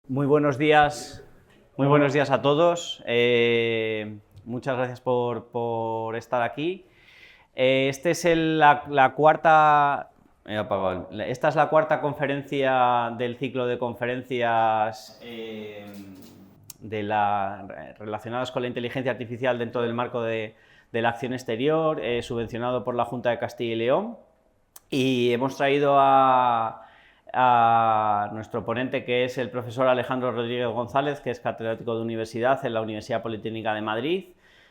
Muy muy buenos días a todos. Muchas gracias por estar aquí. Este es la cuarta. Esta es la cuarta conferencia del ciclo de conferencias relacionadas con la inteligencia artificial dentro del marco de la acción exterior, subvencionado por la Junta de Castilla y León. Y hemos traído a nuestro ponente, que es el profesor Alejandro Rodríguez González, que es catedrático de universidad en la Universidad Politécnica de Madrid.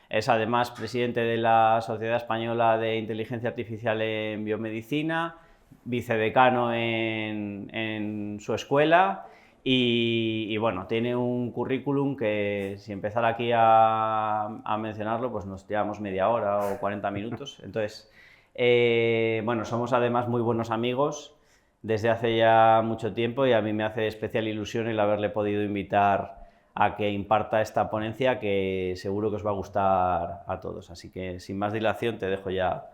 Es además presidente de la Sociedad Española de Inteligencia Artificial en Biomedicina, vicedecano en su escuela y bueno, tiene un currículum que si empezar aquí a mencionarlo, pues nos llevamos media hora o 40 minutos. Entonces, bueno, somos además muy buenos amigos desde hace ya mucho tiempo y a mí me hace especial ilusión el haberle podido invitar a que imparta esta ponencia que seguro que os va a gustar a todos. Así que sin más dilación te dejo ya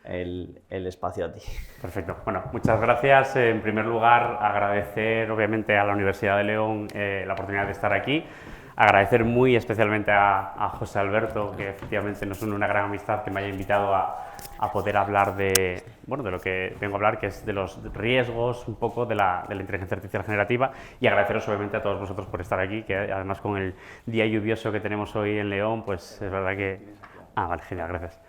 el espacio a ti. Perfecto. Bueno, muchas gracias. En primer lugar, agradecer obviamente a la Universidad de León la oportunidad de estar aquí. Agradecer muy especialmente a José Alberto, que efectivamente nos une una gran amistad, que me haya invitado a poder hablar de lo que vengo a hablar, que es de los riesgos un poco de la inteligencia artificial generativa, y agradeceros obviamente a todos vosotros por estar aquí, que además con el día lluvioso que tenemos hoy en León, pues es verdad que... vale, genial, gracias.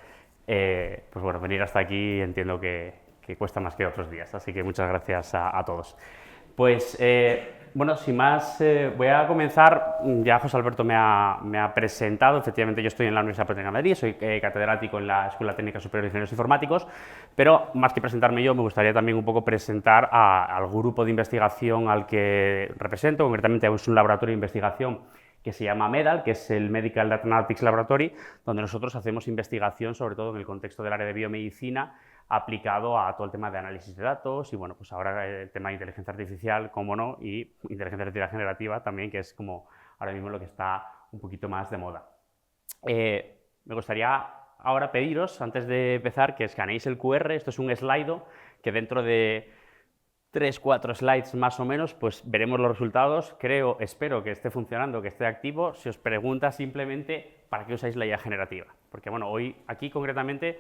Pues bueno, venir hasta aquí entiendo que cuesta más que otros días, así que muchas gracias a todos. Pues bueno, sin más, voy a comenzar. Ya José Alberto me ha presentado. Efectivamente, yo estoy en la Universidad Politécnica de Madrid, soy catedrático en la Escuela Técnica Superior de Ingenieros Informáticos, pero más que presentarme yo, me gustaría también un poco presentar al grupo de investigación al que represento. Concretamente es un laboratorio de investigación que se llama MEDAL, que es el Medical Data Analytics Laboratory, donde nosotros hacemos investigación, sobre todo en el contexto del área de biomedicina, aplicado a todo el tema de análisis de datos y, bueno, pues ahora el tema de inteligencia artificial, cómo no, y inteligencia artificial generativa también, que es como ahora mismo lo que está un poquito más de moda. Me gustaría ahora pediros, antes de empezar, que escaneéis el QR. Esto es un slide que dentro de 3-4 slides más o menos, pues veremos los resultados. Espero que esté funcionando, que esté activo. Se os pregunta simplemente para qué usáis la IA generativa. Porque bueno, hoy aquí concretamente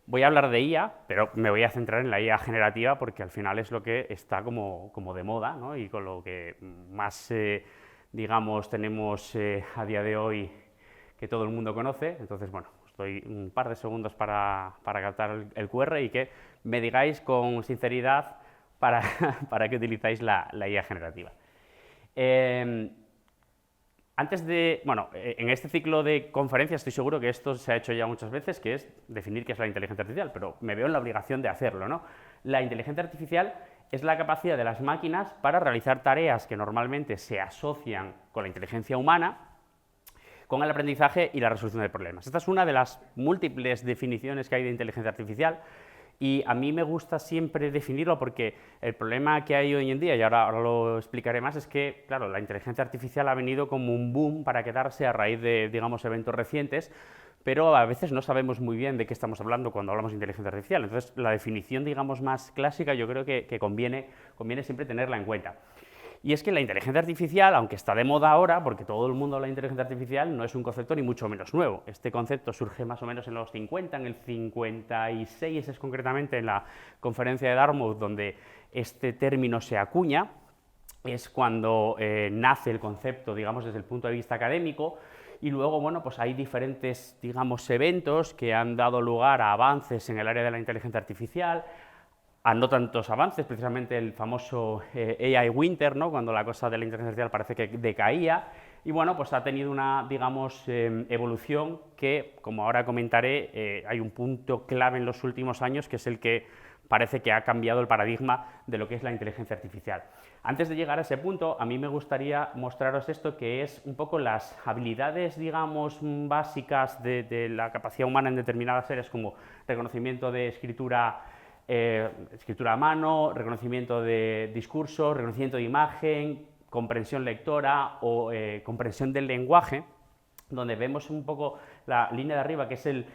voy a hablar de IA, pero me voy a centrar en la IA generativa porque al final es lo que está como de moda, ¿no? Y con lo que más, digamos, tenemos a día de hoy que todo el mundo conoce. Entonces, bueno, os doy un par de segundos para captar el QR y que me digáis con sinceridad para qué utilizáis la IA generativa. Antes de, en este ciclo de conferencias estoy seguro que esto se ha hecho ya muchas veces, que es definir qué es la inteligencia artificial, pero me veo en la obligación de hacerlo, ¿no? La inteligencia artificial es la capacidad de las máquinas para realizar tareas que normalmente se asocian con la inteligencia humana, con el aprendizaje y la resolución de problemas. Esta es una de las múltiples definiciones que hay de inteligencia artificial. Y a mí me gusta siempre definirlo porque el problema que hay hoy en día, y ahora lo explicaré más, es que, claro, la inteligencia artificial ha venido como un boom para quedarse a raíz de, digamos, eventos recientes, pero a veces no sabemos muy bien de qué estamos hablando cuando hablamos de inteligencia artificial. Entonces, la definición, digamos, más clásica, yo creo que conviene siempre tenerla en cuenta. Y es que la inteligencia artificial, aunque está de moda ahora, porque todo el mundo habla de inteligencia artificial, no es un concepto ni mucho menos nuevo. Este concepto surge más o menos en los 50, en el 56 es concretamente en la conferencia de Dartmouth donde este término se acuña. Es cuando nace el concepto, digamos, desde el punto de vista académico. Y luego, bueno, pues hay diferentes, digamos, eventos que han dado lugar a avances en el área de la inteligencia artificial, a no tantos avances, precisamente el famoso AI Winter, ¿no? Cuando la cosa de la inteligencia artificial parece que decaía, y bueno, pues ha tenido una, digamos, evolución que, como ahora comentaré, hay un punto clave en los últimos años que es el que parece que ha cambiado el paradigma de lo que es la inteligencia artificial. Antes de llegar a ese punto, a mí me gustaría mostraros esto, que es un poco las habilidades, digamos, básicas de la capacidad humana en determinadas áreas, como reconocimiento de escritura a mano, reconocimiento de discurso, reconocimiento de imagen, comprensión lectora o comprensión del lenguaje, donde vemos un poco la línea de arriba, que es el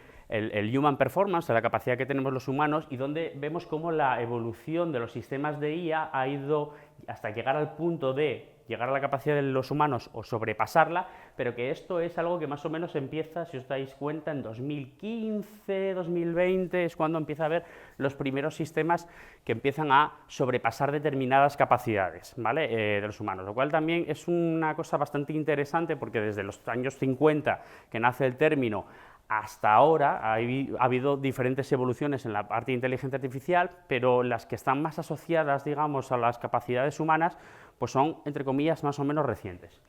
human performance, la capacidad que tenemos los humanos, y donde vemos cómo la evolución de los sistemas de IA ha ido hasta llegar al punto de llegar a la capacidad de los humanos o sobrepasarla, pero que esto es algo que más o menos empieza, si os dais cuenta, en 2015, 2020, es cuando empieza a haber los primeros sistemas que empiezan a sobrepasar determinadas capacidades, ¿vale? De los humanos, lo cual también es una cosa bastante interesante porque desde los años 50 que nace el término hasta ahora ha habido diferentes evoluciones en la parte de inteligencia artificial, pero las que están más asociadas, digamos, a las capacidades humanas, pues son, entre comillas, más o menos recientes.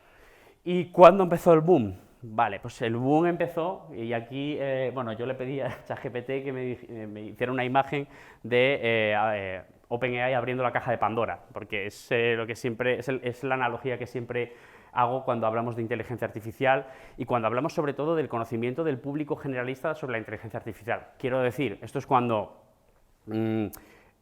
¿Y cuándo empezó el boom? Vale, pues el boom empezó, y aquí, bueno, yo le pedí a ChatGPT que me hiciera una imagen de OpenAI abriendo la caja de Pandora, porque es lo que siempre, es la analogía que siempre hago cuando hablamos de inteligencia artificial y cuando hablamos sobre todo del conocimiento del público generalista sobre la inteligencia artificial. Quiero decir, esto es cuando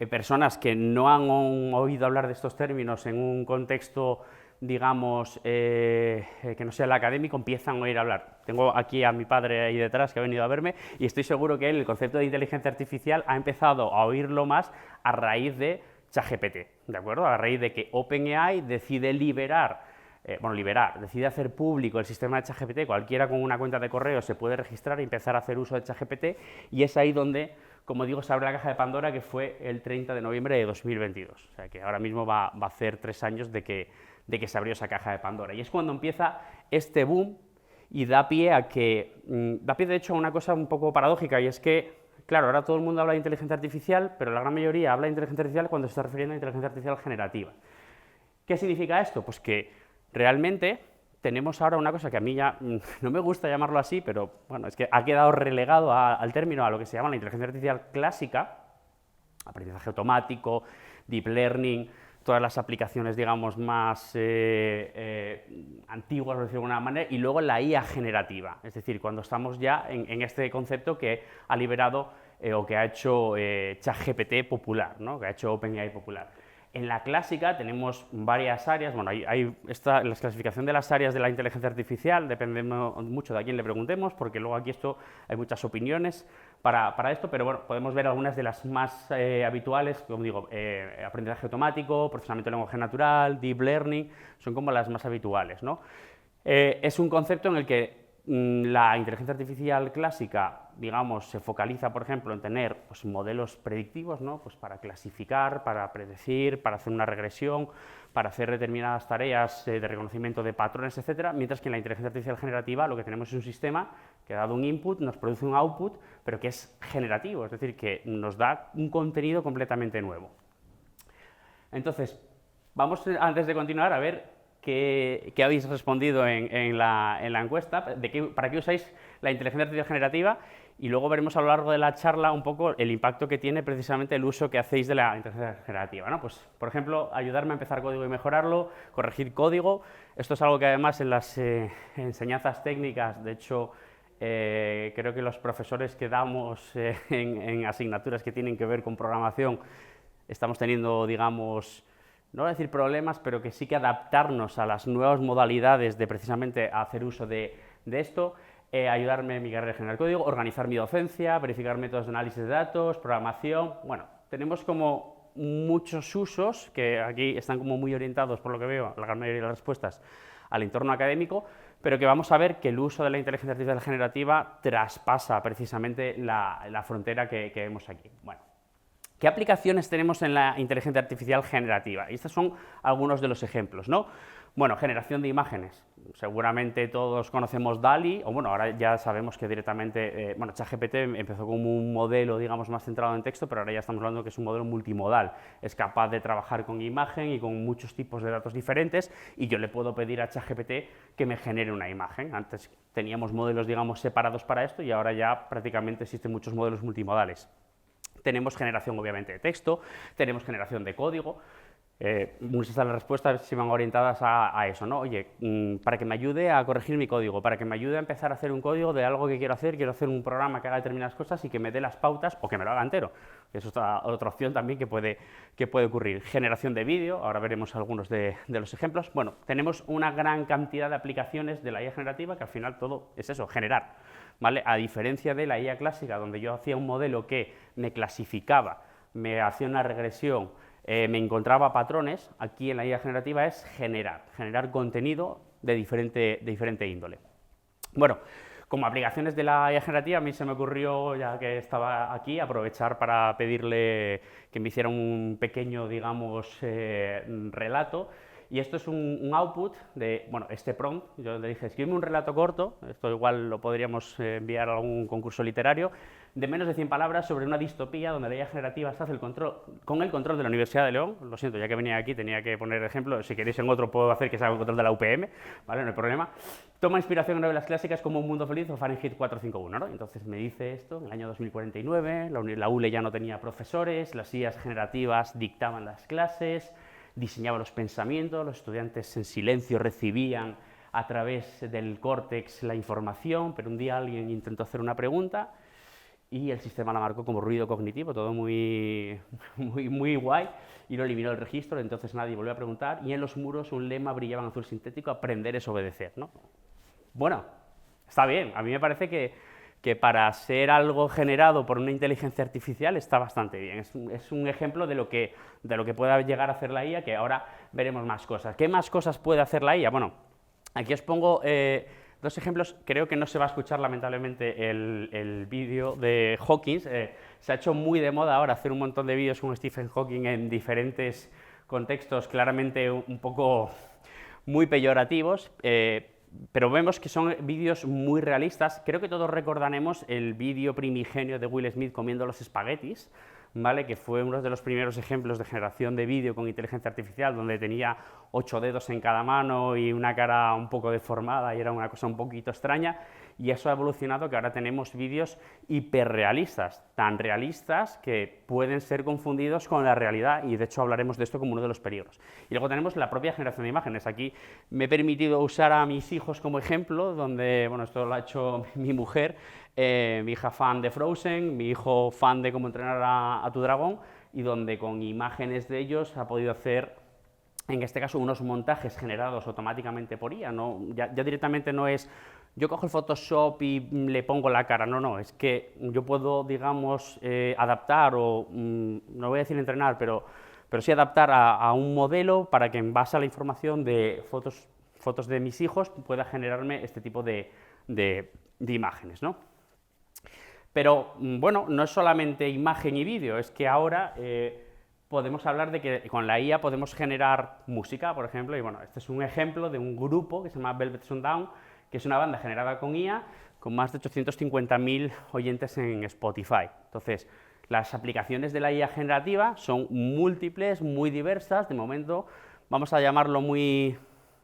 personas que no han oído hablar de estos términos en un contexto, digamos, que no sea el académico, empiezan a oír hablar. Tengo aquí a mi padre ahí detrás que ha venido a verme y estoy seguro que él, el concepto de inteligencia artificial, ha empezado a oírlo más a raíz de ChatGPT, ¿de acuerdo? A raíz de que OpenAI decide decide hacer público el sistema de ChatGPT. Cualquiera con una cuenta de correo se puede registrar y empezar a hacer uso de ChatGPT, y es ahí donde, como digo, se abre la caja de Pandora, que fue el 30 de noviembre de 2022. O sea que ahora mismo va a hacer 3 años de que se abrió esa caja de Pandora. Y es cuando empieza este boom y da pie de hecho a una cosa un poco paradójica, y es que, claro, ahora todo el mundo habla de inteligencia artificial, pero la gran mayoría habla de inteligencia artificial cuando se está refiriendo a inteligencia artificial generativa. ¿Qué significa esto? Pues que realmente tenemos ahora una cosa que a mí ya no me gusta llamarlo así, pero bueno, es que ha quedado relegado al término, a lo que se llama la inteligencia artificial clásica, aprendizaje automático, deep learning, todas las aplicaciones, digamos, más antiguas, por decirlo de alguna manera, y luego la IA generativa, es decir, cuando estamos ya en este concepto que ha liberado o que ha hecho ChatGPT popular, ¿no? Que ha hecho OpenAI popular. En la clásica tenemos varias áreas, bueno, la clasificación de las áreas de la inteligencia artificial depende mucho de a quién le preguntemos, porque luego aquí hay muchas opiniones para esto, pero bueno, podemos ver algunas de las más habituales, como digo, aprendizaje automático, procesamiento de lenguaje natural, deep learning, son como las más habituales, ¿no? Es un concepto en el que la inteligencia artificial clásica, digamos, se focaliza, por ejemplo, en tener pues, modelos predictivos, ¿no? Pues para clasificar, para predecir, para hacer una regresión, para hacer determinadas tareas de reconocimiento de patrones, etcétera, mientras que en la inteligencia artificial generativa lo que tenemos es un sistema que, dado un input, nos produce un output, pero que es generativo, es decir, que nos da un contenido completamente nuevo. Entonces, vamos, antes de continuar, a ver ¿qué habéis respondido en la encuesta? ¿Para qué usáis la inteligencia artificial generativa? Y luego veremos a lo largo de la charla un poco el impacto que tiene precisamente el uso que hacéis de la inteligencia generativa, ¿no? Pues, por ejemplo, ayudarme a empezar código y mejorarlo, corregir código. Esto es algo que además en las enseñanzas técnicas, de hecho, creo que los profesores que damos en asignaturas que tienen que ver con programación, estamos teniendo, digamos, no voy a decir problemas, pero que sí que adaptarnos a las nuevas modalidades de precisamente hacer uso de esto, ayudarme en mi carrera de generar código, organizar mi docencia, verificar métodos de análisis de datos, programación. Bueno, tenemos como muchos usos que aquí están como muy orientados, por lo que veo, la gran mayoría de las respuestas, al entorno académico, pero que vamos a ver que el uso de la inteligencia artificial generativa traspasa precisamente la frontera que vemos aquí. Bueno, ¿qué aplicaciones tenemos en la inteligencia artificial generativa? Y estos son algunos de los ejemplos, ¿no? Bueno, generación de imágenes. Seguramente todos conocemos DALL-E, o bueno, ahora ya sabemos que directamente, bueno, ChatGPT empezó como un modelo, digamos, más centrado en texto, pero ahora ya estamos hablando que es un modelo multimodal. Es capaz de trabajar con imagen y con muchos tipos de datos diferentes, y yo le puedo pedir a ChatGPT que me genere una imagen. Antes teníamos modelos, digamos, separados para esto, y ahora ya prácticamente existen muchos modelos multimodales. Tenemos generación, obviamente, de texto, tenemos generación de código. Muchas de las respuestas se van orientadas a eso, ¿no? Oye, para que me ayude a corregir mi código, para que me ayude a empezar a hacer un código de algo que quiero hacer un programa que haga determinadas cosas y que me dé las pautas o que me lo haga entero. Eso es otra opción también que puede ocurrir. Generación de vídeo, ahora veremos algunos de los ejemplos. Bueno, tenemos una gran cantidad de aplicaciones de la IA generativa que al final todo es eso, generar, ¿vale? A diferencia de la IA clásica, donde yo hacía un modelo que me clasificaba, me hacía una regresión, me encontraba patrones, aquí en la IA generativa es generar contenido de diferente índole. Bueno, como aplicaciones de la IA generativa, a mí se me ocurrió, ya que estaba aquí, aprovechar para pedirle que me hiciera un pequeño, digamos, relato. Y esto es un output de, bueno, este prompt. Yo le dije, escríbeme un relato corto, esto igual lo podríamos enviar a algún concurso literario, de menos de 100 palabras sobre una distopía donde la IA generativa se hace con el control de la Universidad de León. Lo siento, ya que venía aquí tenía que poner ejemplo, si queréis en otro puedo hacer que sea el control de la UPM, ¿vale? No hay problema. Toma inspiración en novelas clásicas como Un mundo feliz o Fahrenheit 451, ¿no? Entonces me dice esto, en el año 2049, la ULE ya no tenía profesores, las IAs generativas dictaban las clases, diseñaba los pensamientos, los estudiantes en silencio recibían a través del córtex la información, pero un día alguien intentó hacer una pregunta y el sistema la marcó como ruido cognitivo, todo muy guay, y no eliminó el registro, entonces nadie volvió a preguntar, y en los muros un lema brillaba en azul sintético: aprender es obedecer, ¿no? Bueno, está bien, a mí me parece que para ser algo generado por una inteligencia artificial está bastante bien. Es un ejemplo de lo que pueda llegar a hacer la IA, que ahora veremos más cosas. ¿Qué más cosas puede hacer la IA? Bueno, aquí os pongo dos ejemplos. Creo que no se va a escuchar lamentablemente el vídeo de Hawking. Se ha hecho muy de moda ahora hacer un montón de vídeos con Stephen Hawking en diferentes contextos, claramente un poco muy peyorativos, pero vemos que son vídeos muy realistas. Creo que todos recordaremos el vídeo primigenio de Will Smith comiendo los espaguetis, ¿vale? Que fue uno de los primeros ejemplos de generación de vídeo con inteligencia artificial, donde tenía 8 dedos en cada mano y una cara un poco deformada y era una cosa un poquito extraña, y eso ha evolucionado que ahora tenemos vídeos hiperrealistas, tan realistas que pueden ser confundidos con la realidad, y de hecho hablaremos de esto como uno de los peligros. Y luego tenemos la propia generación de imágenes. Aquí me he permitido usar a mis hijos como ejemplo, donde, bueno, esto lo ha hecho mi mujer, mi hija fan de Frozen, mi hijo fan de Cómo entrenar a tu dragón, y donde con imágenes de ellos ha podido hacer, en este caso, unos montajes generados automáticamente por IA. ¿No? Ya directamente no es yo cojo el Photoshop y le pongo la cara, no, es que yo puedo, digamos, adaptar o, no voy a decir entrenar, pero sí adaptar a un modelo para que en base a la información de fotos de mis hijos pueda generarme este tipo de imágenes, ¿no? Pero, bueno, no es solamente imagen y vídeo, es que ahora podemos hablar de que con la IA podemos generar música, por ejemplo, y bueno, este es un ejemplo de un grupo que se llama Velvet Sundown, que es una banda generada con IA, con más de 850.000 oyentes en Spotify. Entonces, las aplicaciones de la IA generativa son múltiples, muy diversas, de momento vamos a llamarlo muy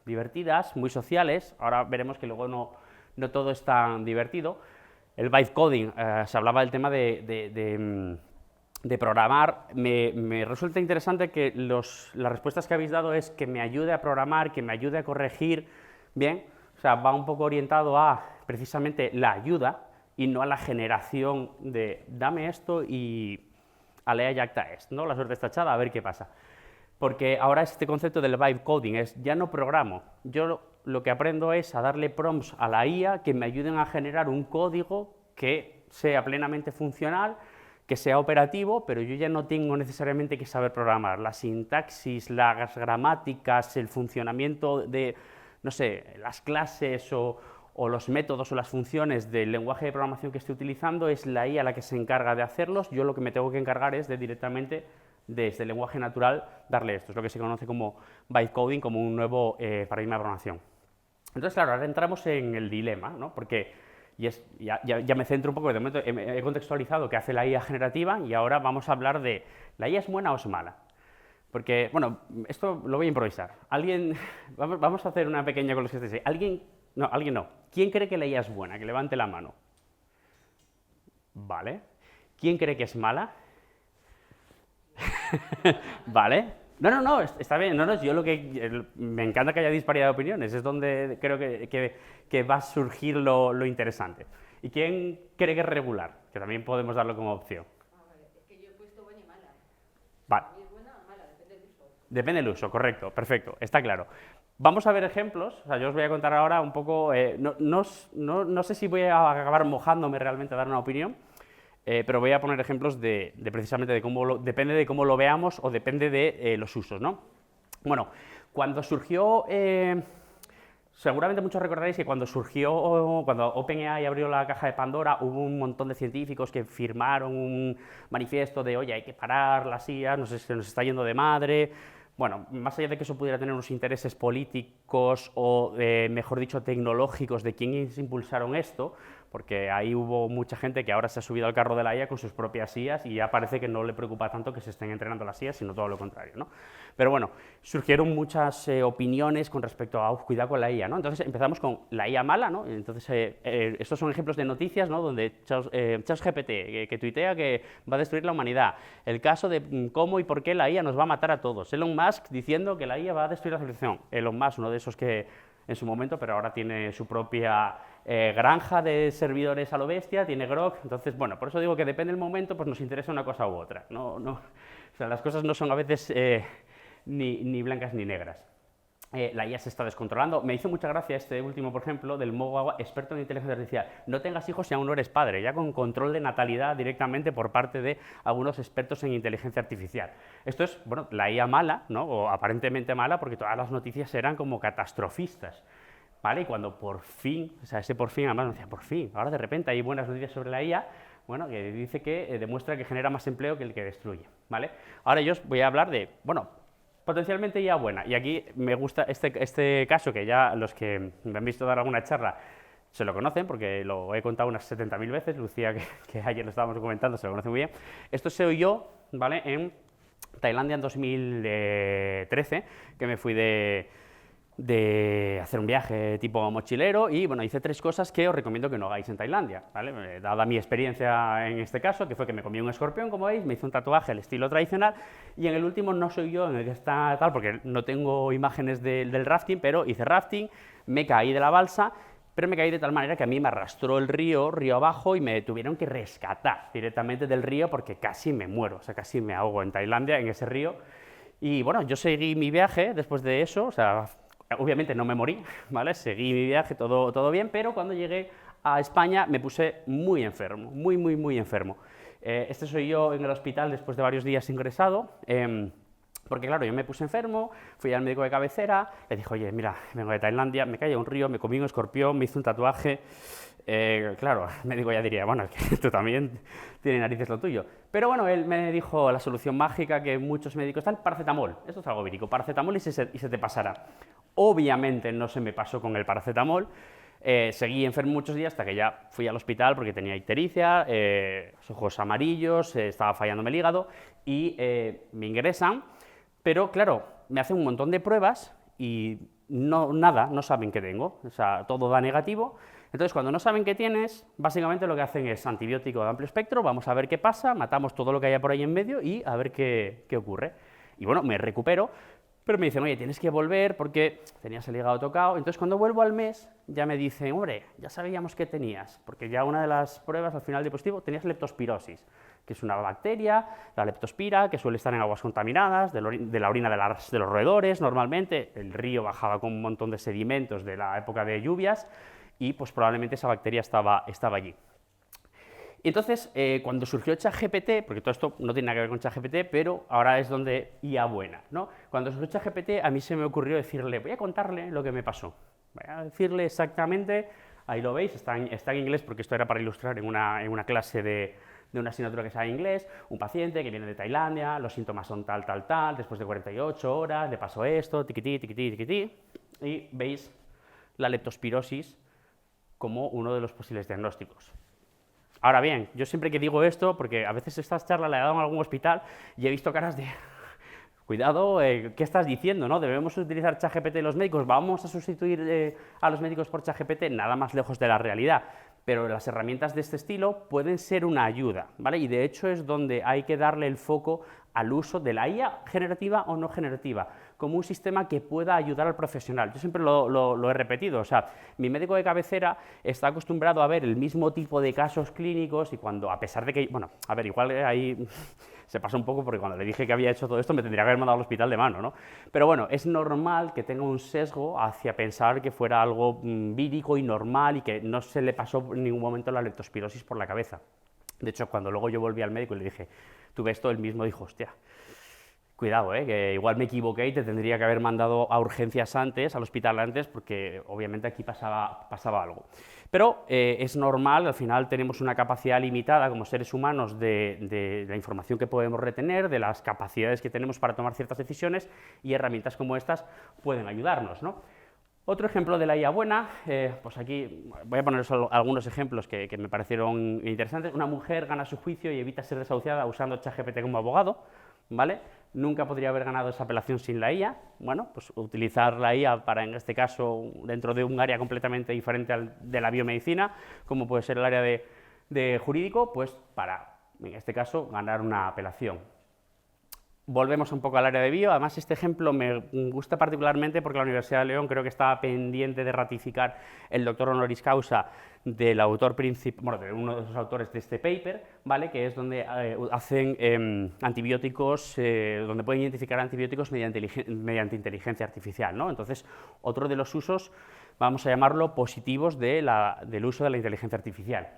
divertidas, muy sociales. Ahora veremos que luego no todo es tan divertido. El vibe coding, se hablaba del tema de programar. Me resulta interesante que las respuestas que habéis dado es que me ayude a programar, que me ayude a corregir. Bien, o sea, va un poco orientado a precisamente la ayuda y no a la generación de dame esto y alea yacta est, ¿no? La suerte está echada, a ver qué pasa. Porque ahora este concepto del vibe coding es, ya no programo, yo lo que aprendo es a darle prompts a la IA que me ayuden a generar un código que sea plenamente funcional, que sea operativo, pero yo ya no tengo necesariamente que saber programar. La sintaxis, las gramáticas, el funcionamiento de, no sé, las clases o los métodos o las funciones del lenguaje de programación que esté utilizando, es la IA la que se encarga de hacerlos. Yo lo que me tengo que encargar es de directamente, desde el lenguaje natural, darle esto. Es lo que se conoce como bytecoding, como un nuevo paradigma de programación. Entonces, claro, ahora entramos en el dilema, ¿no? Porque ya me centro un poco, de momento he contextualizado qué hace la IA generativa y ahora vamos a hablar de ¿la IA es buena o es mala? Porque, bueno, esto lo voy a improvisar. Vamos a hacer una pequeña con los que estéis ahí. Alguien no. ¿Quién cree que la IA es buena? Que levante la mano. Vale. ¿Quién cree que es mala? Vale. No, está bien. No, yo me encanta que haya disparidad de opiniones. Es donde creo que va a surgir lo interesante. ¿Y quién cree que es regular? Que también podemos darlo como opción. Es que yo he puesto buena y mala. Vale. ¿Es buena o mala? Depende del uso. Depende del uso, correcto, perfecto, está claro. Vamos a ver ejemplos, o sea, yo os voy a contar ahora un poco, no sé si voy a acabar mojándome realmente a dar una opinión, pero voy a poner ejemplos de precisamente de cómo depende de cómo lo veamos o depende de los usos, ¿no? Bueno, cuando surgió... seguramente muchos recordaréis que cuando OpenAI abrió la caja de Pandora, hubo un montón de científicos que firmaron un manifiesto de, oye, hay que parar las IA, se nos está yendo de madre. Bueno, más allá de que eso pudiera tener unos intereses políticos o, mejor dicho, tecnológicos de quienes impulsaron esto, porque ahí hubo mucha gente que ahora se ha subido al carro de la IA con sus propias IAs y ya parece que no le preocupa tanto que se estén entrenando las IAs, sino todo lo contrario, ¿no? Pero bueno, surgieron muchas opiniones con respecto a, cuidado con la IA, ¿no? Entonces empezamos con la IA mala, ¿no? Entonces, estos son ejemplos de noticias, ¿no? Donde ChatGPT, que tuitea que va a destruir la humanidad. El caso de cómo y por qué la IA nos va a matar a todos. Elon Musk diciendo que la IA va a destruir la civilización. Elon Musk, uno de esos que en su momento, pero ahora tiene su propia granja de servidores a lo bestia, tiene Grok. Entonces, bueno, por eso digo que depende del momento, pues nos interesa una cosa u otra. O sea, las cosas no son a veces ni blancas ni negras. La IA se está descontrolando. Me hizo mucha gracia este último, por ejemplo, del Mogawa, experto en inteligencia artificial. No tengas hijos si aún no eres padre, ya con control de natalidad directamente por parte de algunos expertos en inteligencia artificial. Esto es, bueno, la IA mala, ¿no? O aparentemente mala, porque todas las noticias eran como catastrofistas, ¿vale? Y cuando por fin, o sea, ese por fin, además me decía, por fin, ahora de repente hay buenas noticias sobre la IA, bueno, que dice que demuestra que genera más empleo que el que destruye, ¿vale? Ahora yo os voy a hablar de, bueno, potencialmente IA buena, y aquí me gusta este caso que ya los que me han visto dar alguna charla se lo conocen, porque lo he contado unas 70.000 veces, Lucía, que ayer lo estábamos comentando, se lo conoce muy bien. Esto soy yo, ¿vale?, en Tailandia en 2013, que me fui de hacer un viaje tipo mochilero y, bueno, hice 3 cosas que os recomiendo que no hagáis en Tailandia, ¿vale? Dada mi experiencia en este caso, que fue que me comí un escorpión, como veis, me hice un tatuaje al estilo tradicional, y en el último no soy yo en el que está tal, porque no tengo imágenes del rafting, pero hice rafting, me caí de la balsa, pero me caí de tal manera que a mí me arrastró el río abajo y me tuvieron que rescatar directamente del río porque casi me muero, o sea, casi me ahogo en Tailandia, en ese río. Y bueno, yo seguí mi viaje después de eso, o sea, obviamente no me morí, ¿vale? Seguí mi viaje, todo bien, pero cuando llegué a España me puse muy enfermo, muy enfermo. Este soy yo en el hospital después de varios días ingresado, porque claro, yo me puse enfermo, fui al médico de cabecera, le dije, oye, mira, vengo de Tailandia, me caí a un río, me comí un escorpión, me hice un tatuaje. Claro, el médico ya diría, bueno, es que tú también tienes narices lo tuyo. Pero bueno, él me dijo la solución mágica que muchos médicos dan, paracetamol. Esto es algo vírico, paracetamol y se te pasará. Obviamente no se me pasó con el paracetamol. Seguí enfermo muchos días hasta que ya fui al hospital porque tenía ictericia, los ojos amarillos, estaba fallándome el hígado y me ingresan. Pero claro, me hacen un montón de pruebas y no saben qué tengo, o sea, todo da negativo. Entonces, cuando no saben qué tienes, básicamente lo que hacen es antibiótico de amplio espectro, vamos a ver qué pasa, matamos todo lo que haya por ahí en medio y a ver qué ocurre. Y bueno, me recupero, pero me dicen, oye, tienes que volver porque tenías el hígado tocado. Entonces, cuando vuelvo al mes, ya me dicen, hombre, ya sabíamos qué tenías, porque ya una de las pruebas al final de positivo tenías leptospirosis, que es una bacteria, la leptospira, que suele estar en aguas contaminadas, de la orina de los roedores normalmente. El río bajaba con un montón de sedimentos de la época de lluvias y pues probablemente esa bacteria estaba allí. Y entonces, cuando surgió ChatGPT, porque todo esto no tiene nada que ver con ChatGPT, pero ahora es donde IA buena, ¿no? Cuando surgió ChatGPT, a mí se me ocurrió decirle, voy a contarle lo que me pasó. Voy a decirle exactamente, ahí lo veis, está en inglés porque esto era para ilustrar en una clase de una asignatura que se llama inglés, un paciente que viene de Tailandia, los síntomas son tal, después de 48 horas, le pasó esto, tiquití, y veis la leptospirosis como uno de los posibles diagnósticos. Ahora bien, yo siempre que digo esto, porque a veces estas charlas la he dado en algún hospital y he visto caras de, cuidado, ¿qué estás diciendo? ¿No? ¿Debemos utilizar ChatGPT los médicos? ¿Vamos a sustituir a los médicos por ChatGPT? Nada más lejos de la realidad. Pero las herramientas de este estilo pueden ser una ayuda, ¿vale? Y de hecho es donde hay que darle el foco al uso de la IA generativa o no generativa, como un sistema que pueda ayudar al profesional. Yo siempre lo he repetido, o sea, mi médico de cabecera está acostumbrado a ver el mismo tipo de casos clínicos y cuando, a pesar de que, bueno, a ver, igual ahí se pasa un poco porque cuando le dije que había hecho todo esto me tendría que haber mandado al hospital de mano, ¿no? Pero bueno, es normal que tenga un sesgo hacia pensar que fuera algo vírico y normal y que no se le pasó en ningún momento la leptospirosis por la cabeza. De hecho, cuando luego yo volví al médico y le dije, tuve esto, él mismo dijo, hostia, cuidado, que igual me equivoqué y te tendría que haber mandado a urgencias antes, al hospital antes, porque obviamente aquí pasaba algo. Pero es normal, al final tenemos una capacidad limitada como seres humanos de la información que podemos retener, de las capacidades que tenemos para tomar ciertas decisiones, y herramientas como estas pueden ayudarnos, ¿no? Otro ejemplo de la IA buena, pues aquí voy a poneros algunos ejemplos que me parecieron interesantes. Una mujer gana su juicio y evita ser desahuciada usando ChatGPT como abogado, ¿vale? Nunca podría haber ganado esa apelación sin la IA. Bueno, pues utilizar la IA para, en este caso, dentro de un área completamente diferente al de la biomedicina, como puede ser el área de jurídico, pues para, en este caso, ganar una apelación. Volvemos un poco al área de bio. Además, este ejemplo me gusta particularmente porque la Universidad de León creo que estaba pendiente de ratificar el doctor honoris causa del autor principal, bueno, de uno de los autores de este paper, ¿vale? Que es donde hacen antibióticos, donde pueden identificar antibióticos mediante inteligencia artificial, ¿no? Entonces, otro de los usos, vamos a llamarlo positivos del uso de la inteligencia artificial.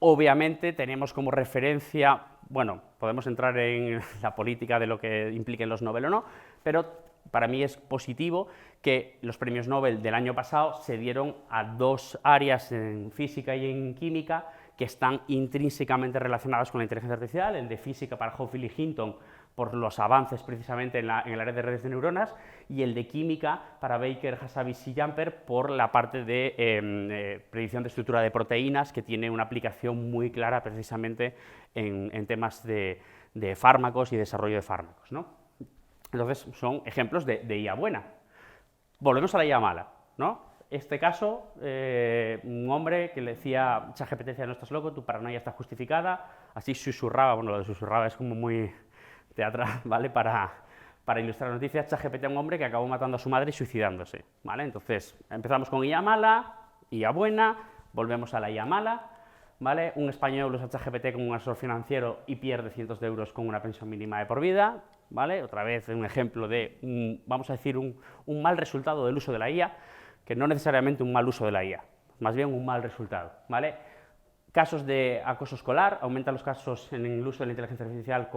Obviamente tenemos como referencia, bueno, podemos entrar en la política de lo que impliquen los Nobel o no, pero para mí es positivo que los premios Nobel del año pasado se dieron a dos áreas, en física y en química, que están intrínsecamente relacionadas con la inteligencia artificial, el de física para Hopfield y Hinton, por los avances precisamente en el área de redes de neuronas, y el de química para Baker, Hassabis y Jumper por la parte de predicción de estructura de proteínas, que tiene una aplicación muy clara precisamente en temas de fármacos y desarrollo de fármacos, ¿no? Entonces son ejemplos de IA buena. Volvemos a la IA mala, ¿no? Este caso, un hombre que le decía, ChatGPT decía, no estás loco, tu paranoia está justificada, así susurraba, bueno, lo de susurraba es como muy teatral, ¿vale? Para ilustrar noticias, ChatGPT a un hombre que acabó matando a su madre y suicidándose, ¿vale? Entonces, empezamos con IA mala, IA buena, volvemos a la IA mala, ¿vale? Un español usa ChatGPT como un asesor financiero y pierde cientos de euros con una pensión mínima de por vida, ¿vale? Otra vez un ejemplo de, vamos a decir, un mal resultado del uso de la IA, que no necesariamente un mal uso de la IA, más bien un mal resultado, ¿vale? Casos de acoso escolar, aumentan los casos en el uso de la inteligencia artificial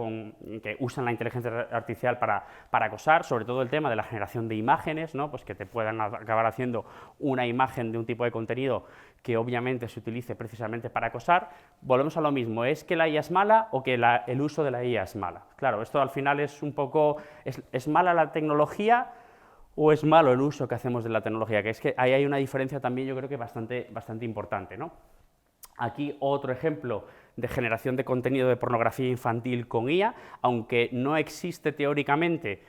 que usan la inteligencia artificial para acosar, sobre todo el tema de la generación de imágenes, ¿no? Pues que te puedan acabar haciendo una imagen de un tipo de contenido que obviamente se utilice precisamente para acosar. Volvemos a lo mismo, ¿es que la IA es mala o que el uso de la IA es mala? Claro, esto al final es un poco, ¿es mala la tecnología o es malo el uso que hacemos de la tecnología? Que es que ahí hay una diferencia también, yo creo que bastante importante, ¿no? Aquí otro ejemplo de generación de contenido de pornografía infantil con IA, aunque no existe teóricamente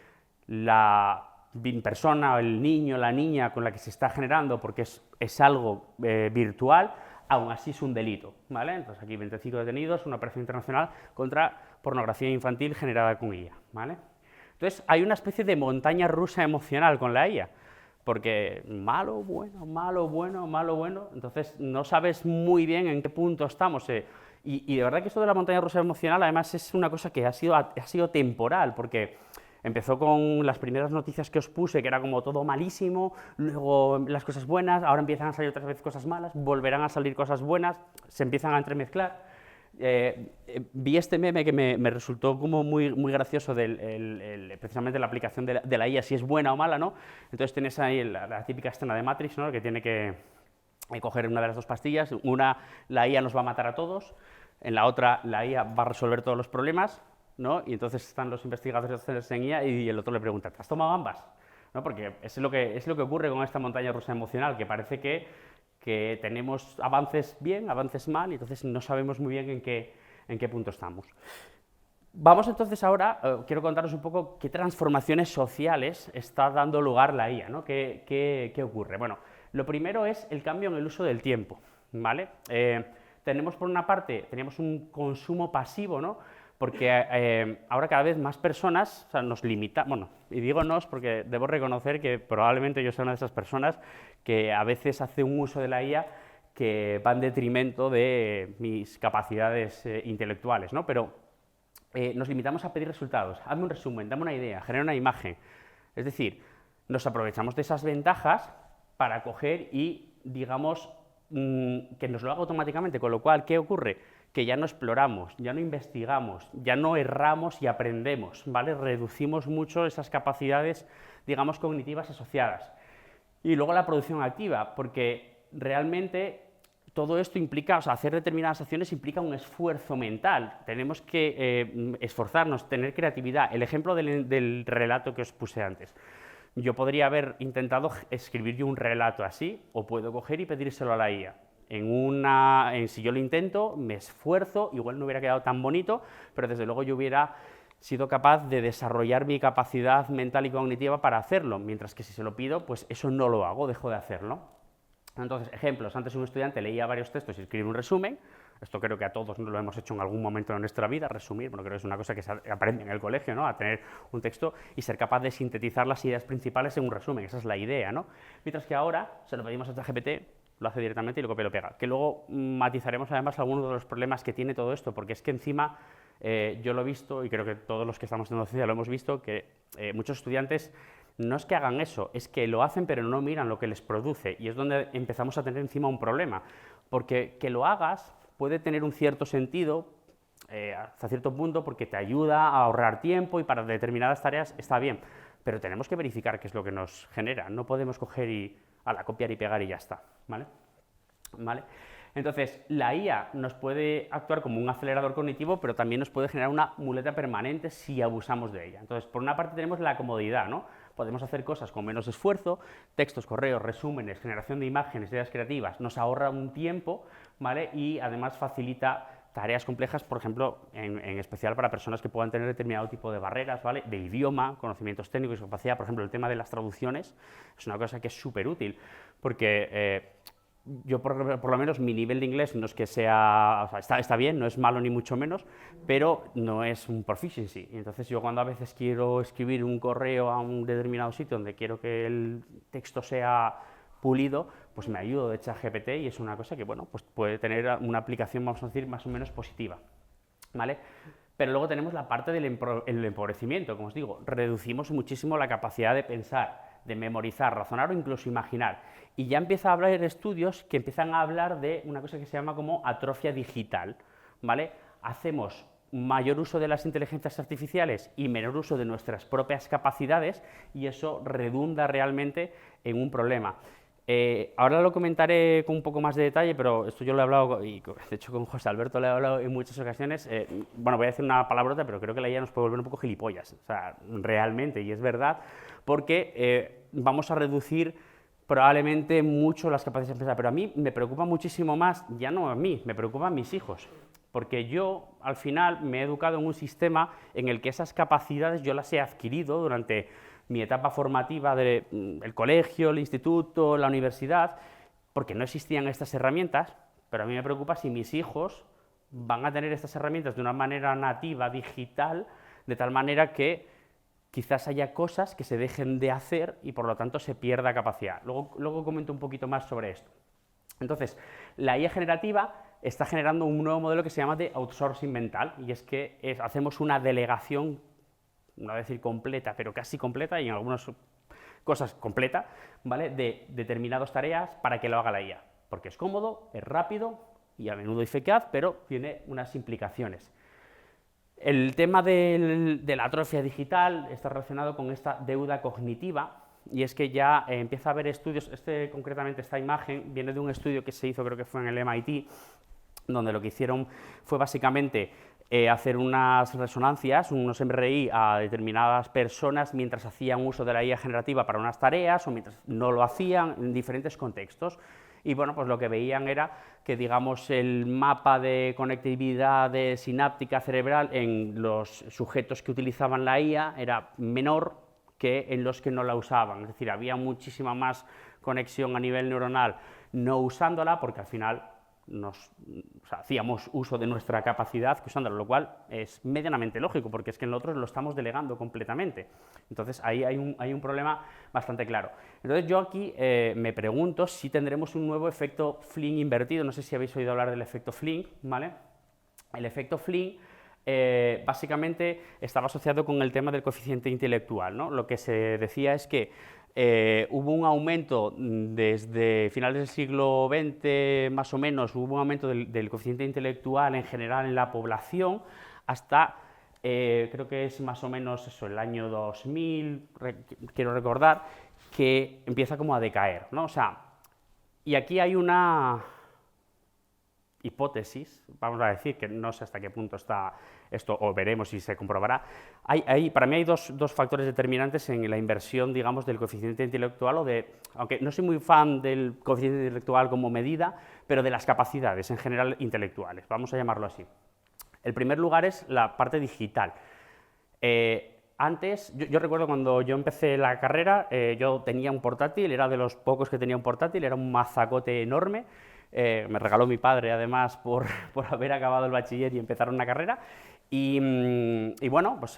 la persona, el niño, la niña con la que se está generando, porque es algo virtual, aún así es un delito, ¿vale? Entonces aquí 25 detenidos, una operación internacional contra pornografía infantil generada con IA, ¿vale? Entonces hay una especie de montaña rusa emocional con la IA, porque malo, bueno, malo, bueno, malo, bueno, entonces no sabes muy bien en qué punto estamos. Y de verdad que esto de la montaña rusa emocional además es una cosa que ha sido temporal, porque empezó con las primeras noticias que os puse, que era como todo malísimo, luego las cosas buenas, ahora empiezan a salir otras veces cosas malas, volverán a salir cosas buenas, se empiezan a entremezclar. Vi este meme que me resultó como muy gracioso, precisamente la aplicación de la IA, si es buena o mala, ¿no? Entonces tienes ahí la típica escena de Matrix, ¿no? Que tiene que coger una de las dos pastillas, una, la IA nos va a matar a todos, en la otra, la IA va a resolver todos los problemas, ¿no? Y entonces están los investigadores en IA y el otro le pregunta, ¿te has tomado ambas? ¿No? Porque es lo que ocurre con esta montaña rusa emocional, que parece que tenemos avances bien, avances mal, y entonces no sabemos muy bien en qué punto estamos. Vamos entonces ahora, quiero contaros un poco qué transformaciones sociales está dando lugar la IA, ¿no? ¿Qué ocurre? Bueno, lo primero es el cambio en el uso del tiempo, ¿vale? Tenemos por una parte, teníamos un consumo pasivo, ¿no? Porque ahora cada vez más personas, o sea, nos limitan, bueno, y digo nos porque debo reconocer que probablemente yo sea una de esas personas que a veces hace un uso de la IA que va en detrimento de mis capacidades intelectuales, ¿no? Pero nos limitamos a pedir resultados, hazme un resumen, dame una idea, genera una imagen, es decir, nos aprovechamos de esas ventajas para coger y, digamos, que nos lo haga automáticamente, con lo cual, ¿qué ocurre? que ya no exploramos, ya no investigamos, ya no erramos y aprendemos, ¿vale? Reducimos mucho esas capacidades, digamos, cognitivas asociadas. Y luego la producción activa, porque realmente todo esto implica, o sea, hacer determinadas acciones implica un esfuerzo mental. Tenemos que esforzarnos, tener creatividad. El ejemplo del relato que os puse antes. Yo podría haber intentado escribir yo un relato así, o puedo coger y pedírselo a la IA. Si yo lo intento, me esfuerzo, igual no hubiera quedado tan bonito, pero desde luego yo hubiera sido capaz de desarrollar mi capacidad mental y cognitiva para hacerlo, mientras que si se lo pido, pues eso no lo hago, dejo de hacerlo. Entonces, ejemplos, antes un estudiante leía varios textos y escribía un resumen, esto creo que a todos lo hemos hecho en algún momento de nuestra vida, resumir, bueno, creo que es una cosa que se aprende en el colegio, ¿no? A tener un texto y ser capaz de sintetizar las ideas principales en un resumen, esa es la idea, ¿no? Mientras que ahora se lo pedimos a ChatGPT, lo hace directamente y lo copia y lo pega. Que luego matizaremos además algunos de los problemas que tiene todo esto, porque es que encima yo lo he visto, y creo que todos los que estamos en docencia lo hemos visto, que muchos estudiantes no es que hagan eso, es que lo hacen pero no miran lo que les produce, y es donde empezamos a tener encima un problema, porque que lo hagas puede tener un cierto sentido hasta cierto punto, porque te ayuda a ahorrar tiempo y para determinadas tareas está bien, pero tenemos que verificar qué es lo que nos genera, no podemos coger y copiar y pegar y ya está, ¿vale? Entonces, la IA nos puede actuar como un acelerador cognitivo, pero también nos puede generar una muleta permanente si abusamos de ella. Entonces, por una parte tenemos la comodidad, ¿no? Podemos hacer cosas con menos esfuerzo, textos, correos, resúmenes, generación de imágenes, ideas creativas, nos ahorra un tiempo, ¿vale? Y además facilita tareas complejas, por ejemplo, en especial para personas que puedan tener determinado tipo de barreras, ¿vale? De idioma, conocimientos técnicos y capacidad. Por ejemplo, el tema de las traducciones es una cosa que es súper útil, porque yo por lo menos mi nivel de inglés no es que sea, o sea, está bien, no es malo ni mucho menos, pero no es un proficiency. Y entonces yo cuando a veces quiero escribir un correo a un determinado sitio donde quiero que el texto sea pulido, pues me ayudo de ChatGPT y es una cosa que, bueno, pues puede tener una aplicación, vamos a decir, más o menos positiva, ¿vale? Pero luego tenemos la parte del empobrecimiento, como os digo, reducimos muchísimo la capacidad de pensar, de memorizar, razonar o incluso imaginar. Y ya empieza a haber estudios que empiezan a hablar de una cosa que se llama como atrofia digital, ¿vale? Hacemos mayor uso de las inteligencias artificiales y menor uso de nuestras propias capacidades y eso redunda realmente en un problema. Ahora lo comentaré con un poco más de detalle, pero esto yo lo he hablado, y de hecho con José Alberto lo he hablado en muchas ocasiones. Bueno, voy a decir una palabrota, pero creo que la IA nos puede volver un poco gilipollas, o sea, realmente, y es verdad, porque vamos a reducir probablemente mucho las capacidades de pensar, pero a mí me preocupa muchísimo más, ya no a mí, me preocupan mis hijos, porque yo al final me he educado en un sistema en el que esas capacidades yo las he adquirido durante mi etapa formativa del colegio, el instituto, la universidad, porque no existían estas herramientas, pero a mí me preocupa si mis hijos van a tener estas herramientas de una manera nativa, digital, de tal manera que quizás haya cosas que se dejen de hacer y por lo tanto se pierda capacidad. Luego comento un poquito más sobre esto. Entonces, la IA generativa está generando un nuevo modelo que se llama de outsourcing mental, y es que hacemos una delegación, no voy a decir completa, pero casi completa, y en algunas cosas completa, ¿vale? De determinadas tareas para que lo haga la IA, porque es cómodo, es rápido y a menudo eficaz, pero tiene unas implicaciones. El tema de la atrofia digital está relacionado con esta deuda cognitiva, y es que ya empieza a haber estudios, concretamente esta imagen viene de un estudio que se hizo, creo que fue en el MIT, donde lo que hicieron fue básicamente hacer unas resonancias, unos MRI a determinadas personas mientras hacían uso de la IA generativa para unas tareas o mientras no lo hacían en diferentes contextos. Y bueno, pues lo que veían era que, digamos, el mapa de conectividad de sináptica cerebral en los sujetos que utilizaban la IA era menor que en los que no la usaban. Es decir, había muchísima más conexión a nivel neuronal no usándola, porque al final hacíamos uso de nuestra capacidad que usándola, lo cual es medianamente lógico, porque es que en lo otro lo estamos delegando completamente. Entonces ahí hay un problema bastante claro. Entonces yo aquí me pregunto si tendremos un nuevo efecto Flynn invertido. No sé si habéis oído hablar del efecto Flynn, ¿vale? El efecto Flynn básicamente estaba asociado con el tema del coeficiente intelectual, ¿no? Lo que se decía es que hubo un aumento desde finales del siglo XX, más o menos, hubo un aumento del coeficiente intelectual en general en la población hasta, creo que es más o menos eso, el año 2000, quiero recordar, que empieza como a decaer, ¿no? O sea, y aquí hay una hipótesis, vamos a decir, que no sé hasta qué punto está esto, o veremos si se comprobará. Para mí hay dos factores determinantes en la inversión, digamos, del coeficiente intelectual, aunque no soy muy fan del coeficiente intelectual como medida, pero de las capacidades en general intelectuales, vamos a llamarlo así. El primer lugar es la parte digital. Antes, yo recuerdo cuando yo empecé la carrera, yo tenía un portátil, era de los pocos que tenía un portátil, era un mazacote enorme. Me regaló mi padre, además, por haber acabado el bachiller y empezar una carrera. Y bueno, pues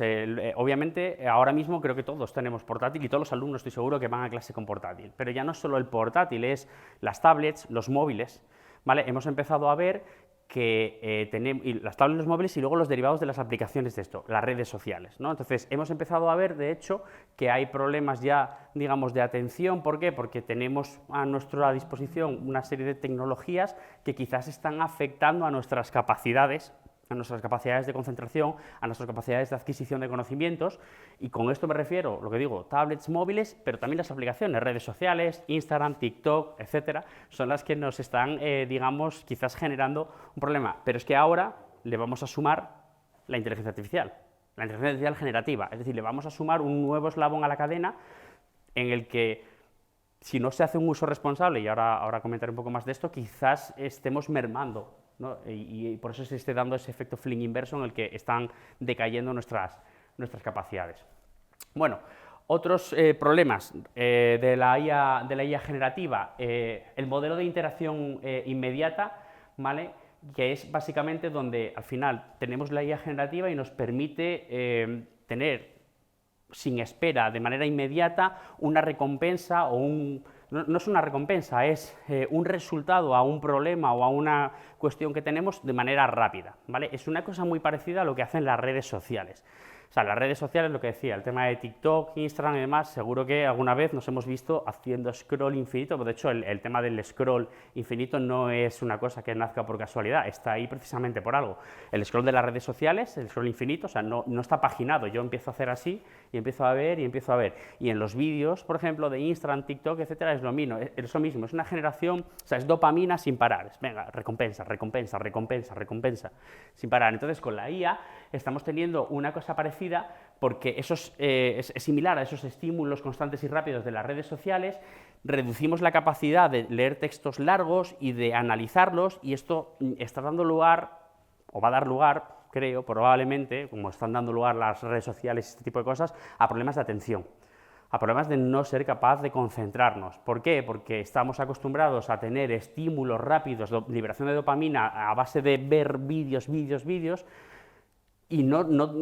obviamente ahora mismo creo que todos tenemos portátil y todos los alumnos estoy seguro que van a clase con portátil. Pero ya no es solo el portátil, es las tablets, los móviles, ¿vale? Hemos empezado a ver que tenemos las tablets, los móviles y luego los derivados de las aplicaciones de esto, las redes sociales, ¿no? Entonces, hemos empezado a ver, de hecho, que hay problemas ya, digamos, de atención. ¿Por qué? Porque tenemos a nuestra disposición una serie de tecnologías que quizás están afectando a nuestras capacidades de concentración, a nuestras capacidades de adquisición de conocimientos, y con esto me refiero, lo que digo, tablets, móviles, pero también las aplicaciones, redes sociales, Instagram, TikTok, etcétera, son las que nos están, digamos, quizás generando un problema. Pero es que ahora le vamos a sumar la inteligencia artificial generativa, es decir, le vamos a sumar un nuevo eslabón a la cadena en el que, si no se hace un uso responsable, y ahora comentaré un poco más de esto, quizás estemos mermando, ¿no? Y por eso se esté dando ese efecto Flynn inverso en el que están decayendo nuestras capacidades. Bueno, otros problemas de la IA generativa, el modelo de interacción inmediata, ¿vale? Que es básicamente donde al final tenemos la IA generativa y nos permite tener sin espera, de manera inmediata, una recompensa o no es una recompensa, es un resultado a un problema o a una cuestión que tenemos de manera rápida, ¿vale? Es una cosa muy parecida a lo que hacen las redes sociales. O sea, las redes sociales, lo que decía, el tema de TikTok, Instagram y demás, seguro que alguna vez nos hemos visto haciendo scroll infinito. De hecho, el tema del scroll infinito no es una cosa que nazca por casualidad, está ahí precisamente por algo. El scroll de las redes sociales, el scroll infinito, o sea, no está paginado. Yo empiezo a hacer así y empiezo a ver y empiezo a ver. Y en los vídeos, por ejemplo, de Instagram, TikTok, etcétera, es lo mismo, es una generación, o sea, es dopamina sin parar. Venga, recompensa, recompensa, recompensa, recompensa, sin parar. Entonces, con la IA estamos teniendo una cosa parecida, porque es similar a esos estímulos constantes y rápidos de las redes sociales. Reducimos la capacidad de leer textos largos y de analizarlos, y esto está dando lugar, o va a dar lugar, creo, probablemente, como están dando lugar las redes sociales y este tipo de cosas, a problemas de atención, a problemas de no ser capaz de concentrarnos. ¿Por qué? Porque estamos acostumbrados a tener estímulos rápidos, liberación de dopamina a base de ver vídeos, y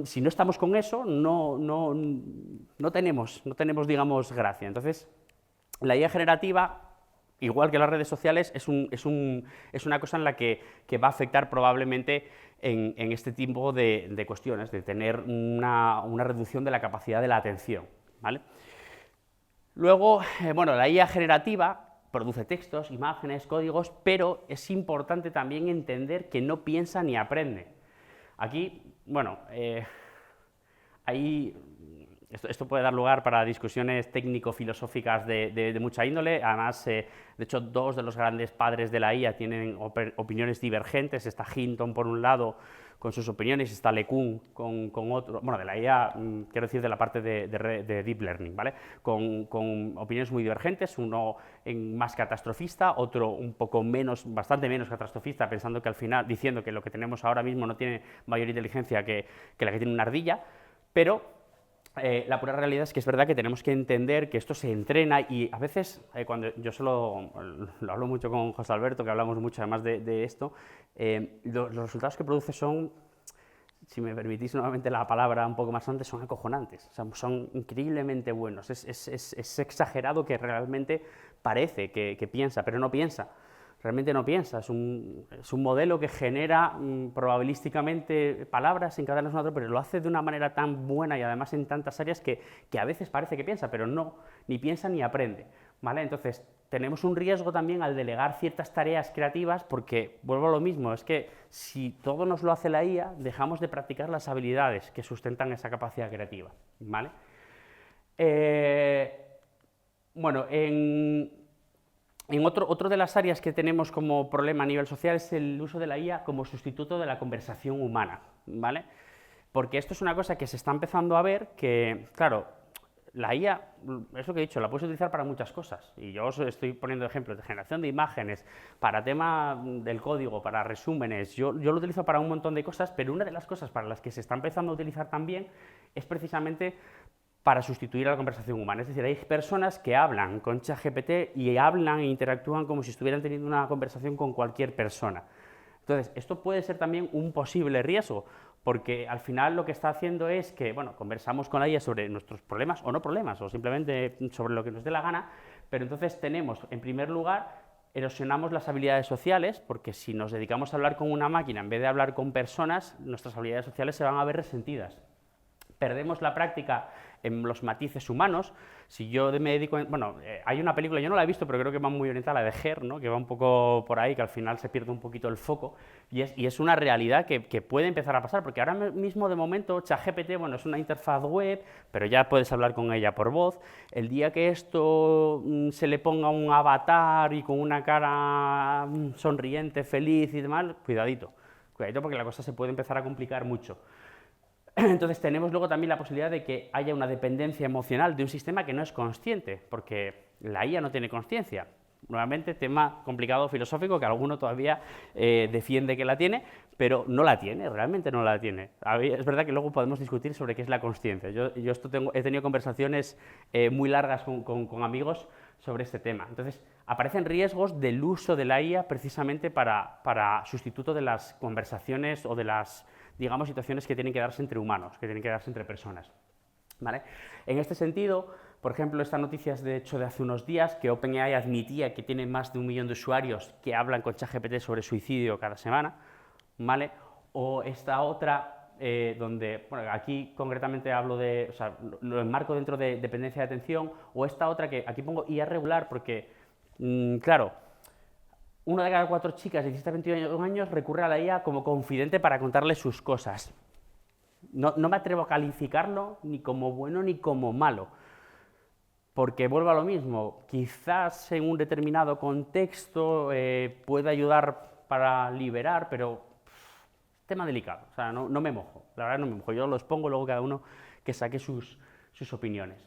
si no estamos con eso, no tenemos, digamos, gracia. Entonces, la IA generativa, igual que las redes sociales, es una cosa en la que va a afectar probablemente en este tipo de cuestiones, de tener una reducción de la capacidad de la atención, ¿vale? Luego, bueno, la IA generativa produce textos, imágenes, códigos, pero es importante también entender que no piensa ni aprende. Aquí, bueno, esto puede dar lugar para discusiones técnico-filosóficas de mucha índole. Además, de hecho, dos de los grandes padres de la IA tienen opiniones divergentes. Está Hinton, por un lado, con sus opiniones, está LeCun con otro, bueno, de la IA, quiero decir, de la parte de Deep Learning, ¿vale? Con opiniones muy divergentes, uno más catastrofista, otro un poco menos, bastante menos catastrofista, pensando que al final, diciendo que lo que tenemos ahora mismo no tiene mayor inteligencia que la que tiene una ardilla, pero la pura realidad es que es verdad que tenemos que entender que esto se entrena, y a veces, cuando yo lo hablo mucho con José Alberto, que hablamos mucho además de esto, los resultados que produce son, si me permitís nuevamente la palabra un poco más antes, son acojonantes, o sea, son increíblemente buenos. Es exagerado que realmente parece que piensa, pero no piensa. realmente no piensa, es un modelo que genera probabilísticamente palabras encadenadas una a otra, pero lo hace de una manera tan buena y además en tantas áreas que a veces parece que piensa, pero no, ni piensa ni aprende, ¿vale? Entonces, tenemos un riesgo también al delegar ciertas tareas creativas porque, vuelvo a lo mismo, es que si todo nos lo hace la IA, dejamos de practicar las habilidades que sustentan esa capacidad creativa, ¿vale? Bueno, otro de las áreas que tenemos como problema a nivel social es el uso de la IA como sustituto de la conversación humana, ¿vale? Porque esto es una cosa que se está empezando a ver que, claro, la IA, es lo que he dicho, la puedes utilizar para muchas cosas. Y yo os estoy poniendo ejemplos de generación de imágenes, para tema del código, para resúmenes. Yo lo utilizo para un montón de cosas, pero una de las cosas para las que se está empezando a utilizar también es precisamente para sustituir a la conversación humana. Es decir, hay personas que hablan con ChatGPT y hablan e interactúan como si estuvieran teniendo una conversación con cualquier persona. Entonces, esto puede ser también un posible riesgo, porque al final lo que está haciendo es que, bueno, conversamos con la IA sobre nuestros problemas o no problemas, o simplemente sobre lo que nos dé la gana, pero entonces tenemos, en primer lugar, erosionamos las habilidades sociales, porque si nos dedicamos a hablar con una máquina en vez de hablar con personas, nuestras habilidades sociales se van a ver resentidas. Perdemos la práctica en los matices humanos. Si yo me dedico... Bueno, hay una película, yo no la he visto, pero creo que va muy orientada, la de Her, ¿no? Que va un poco por ahí, que al final se pierde un poquito el foco, y es una realidad que puede empezar a pasar, porque ahora mismo, de momento, ChatGPT, bueno, es una interfaz web, pero ya puedes hablar con ella por voz. El día que esto se le ponga un avatar y con una cara sonriente, feliz y demás, cuidadito, porque la cosa se puede empezar a complicar mucho. Entonces tenemos luego también la posibilidad de que haya una dependencia emocional de un sistema que no es consciente, porque la IA no tiene consciencia. Nuevamente, tema complicado filosófico que alguno todavía defiende que la tiene, pero no la tiene, realmente no la tiene. Es verdad que luego podemos discutir sobre qué es la consciencia. Yo he tenido conversaciones muy largas con amigos sobre este tema. Entonces, aparecen riesgos del uso de la IA precisamente para sustituto de las conversaciones o de las, digamos, situaciones que tienen que darse entre humanos, que tienen que darse entre personas, ¿vale? En este sentido, por ejemplo, esta noticia es de hecho de hace unos días, que OpenAI admitía que tiene más de 1 millón de usuarios que hablan con ChatGPT sobre suicidio cada semana, ¿vale? O esta otra, donde, bueno, aquí concretamente hablo de, o sea, lo enmarco dentro de dependencia de atención, o esta otra que aquí pongo IA regular porque, claro, 1 de cada 4 chicas de 17 a 21 años recurre a la IA como confidente para contarle sus cosas. No me atrevo a calificarlo ni como bueno ni como malo, porque vuelvo a lo mismo, quizás en un determinado contexto pueda ayudar para liberar, pero tema delicado, o sea, no me mojo, la verdad no me mojo, yo los pongo, luego cada uno que saque sus opiniones.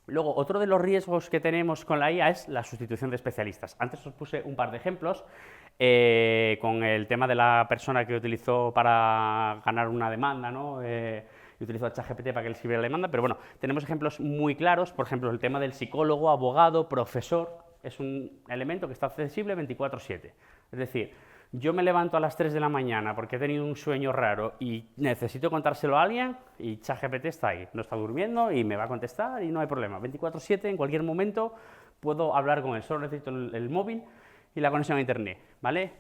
Luego, otro de los riesgos que tenemos con la IA es la sustitución de especialistas. Antes os puse un par de ejemplos con el tema de la persona que utilizó para ganar una demanda, ¿no? Y utilizó a ChatGPT para que le escribiera la demanda, pero bueno, tenemos ejemplos muy claros, por ejemplo, el tema del psicólogo, abogado, profesor, es un elemento que está accesible 24/7. Es decir, yo me levanto a las 3 de la mañana porque he tenido un sueño raro y necesito contárselo a alguien y ChatGPT está ahí, no está durmiendo y me va a contestar y no hay problema. 24/7, en cualquier momento puedo hablar con él, solo necesito el móvil y la conexión a internet, ¿vale?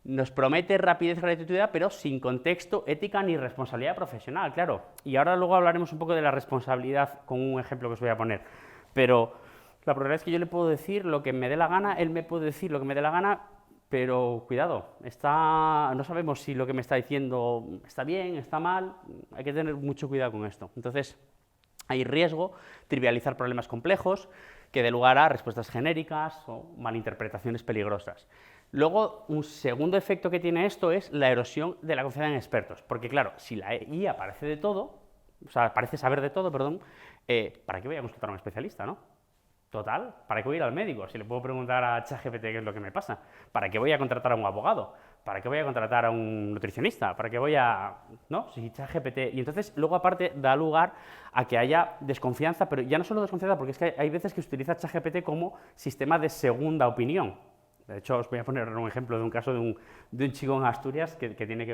Nos promete rapidez y gratuidad, pero sin contexto, ética ni responsabilidad profesional, claro. Y ahora luego hablaremos un poco de la responsabilidad con un ejemplo que os voy a poner. Pero la probabilidad es que yo le puedo decir lo que me dé la gana, él me puede decir lo que me dé la gana, pero cuidado, no sabemos si lo que me está diciendo está bien, está mal, hay que tener mucho cuidado con esto. Entonces, hay riesgo trivializar problemas complejos que dé lugar a respuestas genéricas o malinterpretaciones peligrosas. Luego, un segundo efecto que tiene esto es la erosión de la confianza en expertos, porque claro, si la IA parece de todo, o sea, parece saber de todo, perdón, ¿para qué voy a consultar a un especialista, no? Total, ¿para qué voy a ir al médico? Si le puedo preguntar a ChatGPT qué es lo que me pasa. ¿Para qué voy a contratar a un abogado? ¿Para qué voy a contratar a un nutricionista? ¿Para qué voy a...? ¿No? Si ChatGPT... Y entonces, luego aparte, da lugar a que haya desconfianza, pero ya no solo desconfianza, porque es que hay veces que se utiliza ChatGPT como sistema de segunda opinión. De hecho, os voy a poner un ejemplo de un caso de un chico en Asturias que tiene que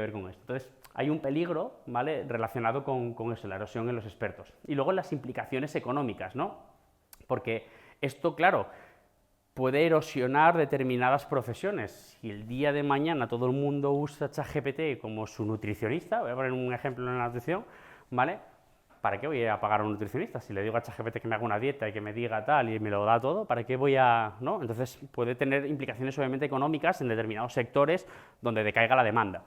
ver con esto. Entonces, hay un peligro, ¿vale?, relacionado con eso, la erosión en los expertos. Y luego las implicaciones económicas, ¿no? Porque esto, claro, puede erosionar determinadas profesiones. Si el día de mañana todo el mundo usa ChatGPT como su nutricionista, voy a poner un ejemplo en la nutrición, ¿vale? ¿Para qué voy a pagar a un nutricionista? Si le digo a ChatGPT que me haga una dieta y que me diga tal y me lo da todo, ¿para qué voy a...? ¿no? Entonces puede tener implicaciones obviamente económicas en determinados sectores donde decaiga la demanda.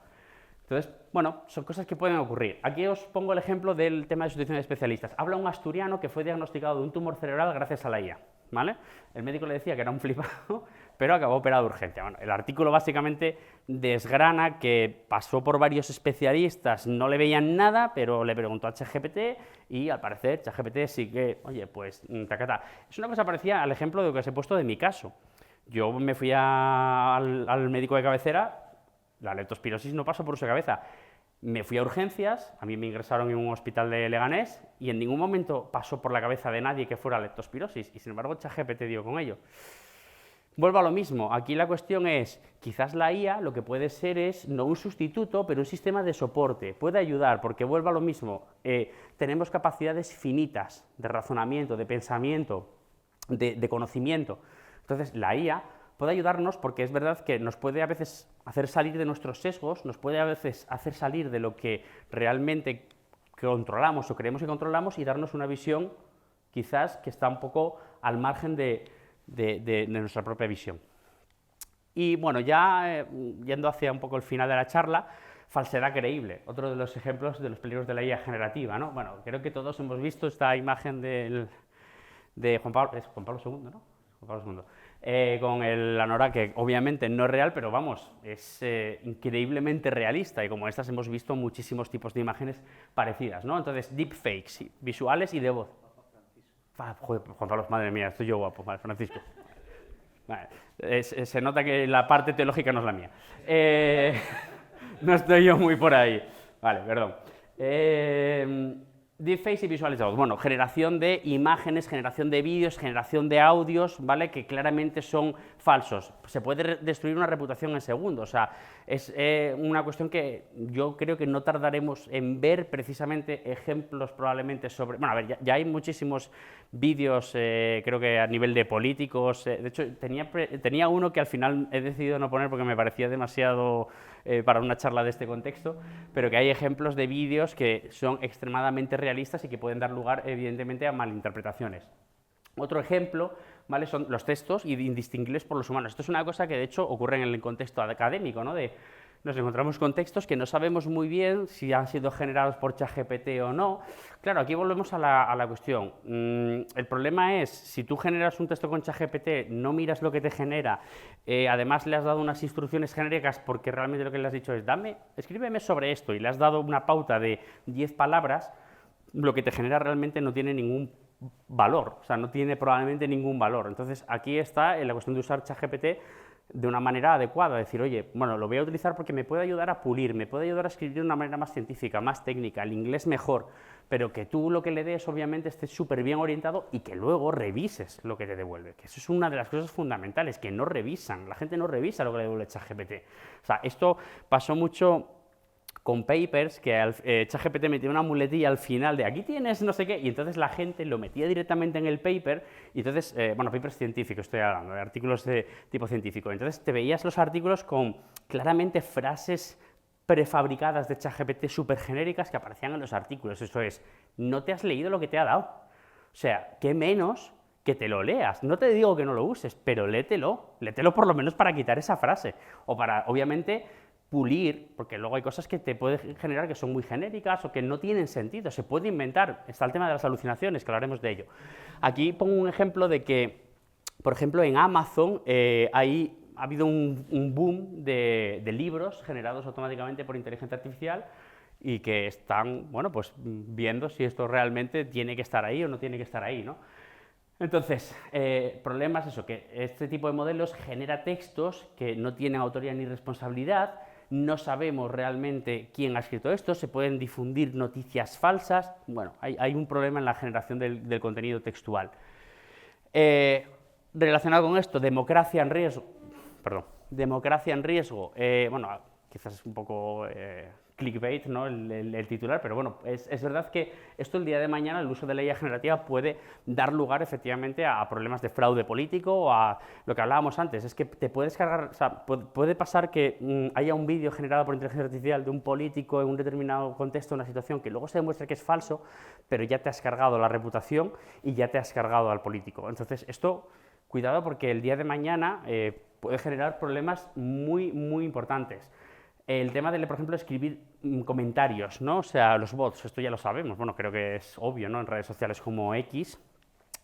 Entonces, bueno, son cosas que pueden ocurrir. Aquí os pongo el ejemplo del tema de sustitución de especialistas. Habla un asturiano que fue diagnosticado de un tumor cerebral gracias a la IA, ¿vale? El médico le decía que era un flipado, pero acabó operado de urgencia. Bueno, el artículo básicamente desgrana que pasó por varios especialistas, no le veían nada, pero le preguntó a ChatGPT y al parecer ChatGPT sí que, oye, pues, tacata. Es una cosa parecida al ejemplo de lo que os he puesto de mi caso. Yo me fui al médico de cabecera. La leptospirosis no pasó por su cabeza. Me fui a urgencias, a mí me ingresaron en un hospital de Leganés y en ningún momento pasó por la cabeza de nadie que fuera leptospirosis y sin embargo ChatGPT dio con ello. Vuelvo a lo mismo, aquí la cuestión es, quizás la IA lo que puede ser es no un sustituto, pero un sistema de soporte, puede ayudar, porque vuelvo a lo mismo, tenemos capacidades finitas de razonamiento, de pensamiento, de conocimiento. Entonces la IA puede ayudarnos porque es verdad que nos puede a veces hacer salir de nuestros sesgos, nos puede a veces hacer salir de lo que realmente controlamos o creemos que controlamos y darnos una visión quizás que está un poco al margen de nuestra propia visión. Y bueno, ya yendo hacia un poco el final de la charla, falsedad creíble, otro de los ejemplos de los peligros de la IA generativa, ¿no? Bueno, creo que todos hemos visto esta imagen de Juan Pablo II, ¿no? Juan Pablo II. Con el anorak, que obviamente no es real, pero vamos, es increíblemente realista y como estas hemos visto muchísimos tipos de imágenes parecidas, ¿no? Entonces, deepfakes, visuales y de voz. Joder, Juan Pablo, madre mía, estoy yo guapo, vale, Francisco. Vale, se nota que la parte teológica no es la mía. No estoy yo muy por ahí. Vale, perdón. Deepfakes y visuales de voz. Bueno, generación de imágenes, generación de vídeos, generación de audios, ¿vale? Que claramente son falsos. Se puede destruir una reputación en segundos. O sea, es una cuestión que yo creo que no tardaremos en ver precisamente ejemplos probablemente sobre... Bueno, a ver, ya hay muchísimos vídeos, creo que a nivel de políticos. De hecho, tenía uno que al final he decidido no poner porque me parecía demasiado para una charla de este contexto, pero que hay ejemplos de vídeos que son extremadamente realistas y que pueden dar lugar, evidentemente, a malinterpretaciones. Otro ejemplo, ¿vale?, son los textos indistinguibles por los humanos. Esto es una cosa que, de hecho, ocurre en el contexto académico, ¿no? Nos encontramos con textos que no sabemos muy bien si han sido generados por ChatGPT o no. Claro, aquí volvemos a la cuestión. El problema es, si tú generas un texto con ChatGPT, no miras lo que te genera, además le has dado unas instrucciones genéricas porque realmente lo que le has dicho es, escríbeme sobre esto, y le has dado una pauta de 10 palabras, lo que te genera realmente no tiene ningún valor, o sea, no tiene probablemente ningún valor. Entonces, aquí está la cuestión de usar ChatGPT de una manera adecuada, decir, oye, bueno, lo voy a utilizar porque me puede ayudar a pulir, me puede ayudar a escribir de una manera más científica, más técnica, el inglés mejor, pero que tú lo que le des obviamente esté súper bien orientado y que luego revises lo que te devuelve, que eso es una de las cosas fundamentales, que no revisan, la gente no revisa lo que le devuelve ChatGPT. O sea, esto pasó mucho con papers, que ChatGPT metía una muletilla al final de aquí tienes no sé qué, y entonces la gente lo metía directamente en el paper, y entonces, bueno, papers científicos estoy hablando, de artículos de tipo científico, entonces te veías los artículos con claramente frases prefabricadas de ChatGPT súper genéricas que aparecían en los artículos. Eso es, no te has leído lo que te ha dado, o sea, qué menos que te lo leas. No te digo que no lo uses, pero léetelo por lo menos para quitar esa frase, o para, obviamente, pulir, porque luego hay cosas que te pueden generar que son muy genéricas o que no tienen sentido, se puede inventar. Está el tema de las alucinaciones, que hablaremos de ello. Aquí pongo un ejemplo de que, por ejemplo, en Amazon ha habido un boom de libros generados automáticamente por inteligencia artificial y que están, bueno, pues viendo si esto realmente tiene que estar ahí o no tiene que estar ahí, ¿no? Entonces, el problema es eso, que este tipo de modelos genera textos que no tienen autoría ni responsabilidad, no sabemos realmente quién ha escrito esto, se pueden difundir noticias falsas, bueno, hay un problema en la generación del contenido textual. Relacionado con esto, democracia en riesgo, bueno, quizás es un poco clickbait, ¿no? el titular, pero bueno, es verdad que esto el día de mañana, el uso de la IA generativa puede dar lugar efectivamente a problemas de fraude político o a lo que hablábamos antes, es que te puedes cargar, o sea, puede pasar que haya un vídeo generado por inteligencia artificial de un político en un determinado contexto, una situación que luego se demuestra que es falso, pero ya te has cargado la reputación y ya te has cargado al político. Entonces, esto, cuidado porque el día de mañana puede generar problemas muy, muy importantes. El tema de, por ejemplo, escribir comentarios, ¿no? O sea, los bots, esto ya lo sabemos, bueno, creo que es obvio, ¿no? En redes sociales como X,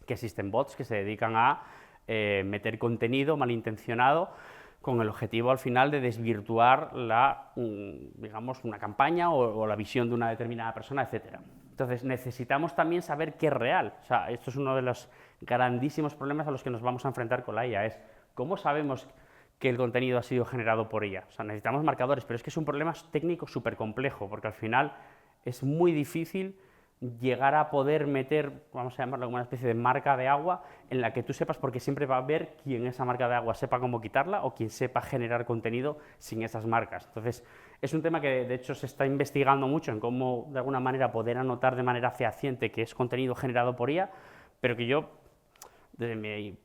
que existen bots que se dedican a meter contenido malintencionado con el objetivo al final de desvirtuar digamos, una campaña o la visión de una determinada persona, etc. Entonces, necesitamos también saber qué es real. O sea, esto es uno de los grandísimos problemas a los que nos vamos a enfrentar con la IA, es cómo sabemos que el contenido ha sido generado por ella. O sea, necesitamos marcadores, pero es que es un problema técnico súper complejo, porque al final es muy difícil llegar a poder meter, vamos a llamarlo como una especie de marca de agua, en la que tú sepas, porque siempre va a haber quien esa marca de agua sepa cómo quitarla o quien sepa generar contenido sin esas marcas. Entonces, es un tema que de hecho se está investigando mucho en cómo de alguna manera poder anotar de manera fehaciente que es contenido generado por IA, pero que yo, desde mi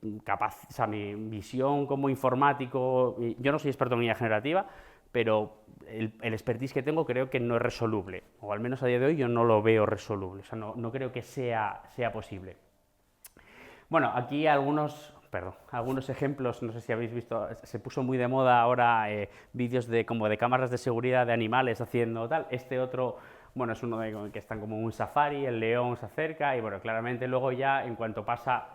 visión como informático, yo no soy experto en IA generativa, pero el expertise que tengo creo que no es resoluble, o al menos a día de hoy yo no lo veo resoluble, o sea, no creo que sea posible. Bueno, aquí algunos ejemplos, no sé si habéis visto, se puso muy de moda ahora vídeos como de cámaras de seguridad de animales haciendo tal, este otro, bueno, es uno que están como en un safari, el león se acerca y bueno, claramente luego ya en cuanto pasa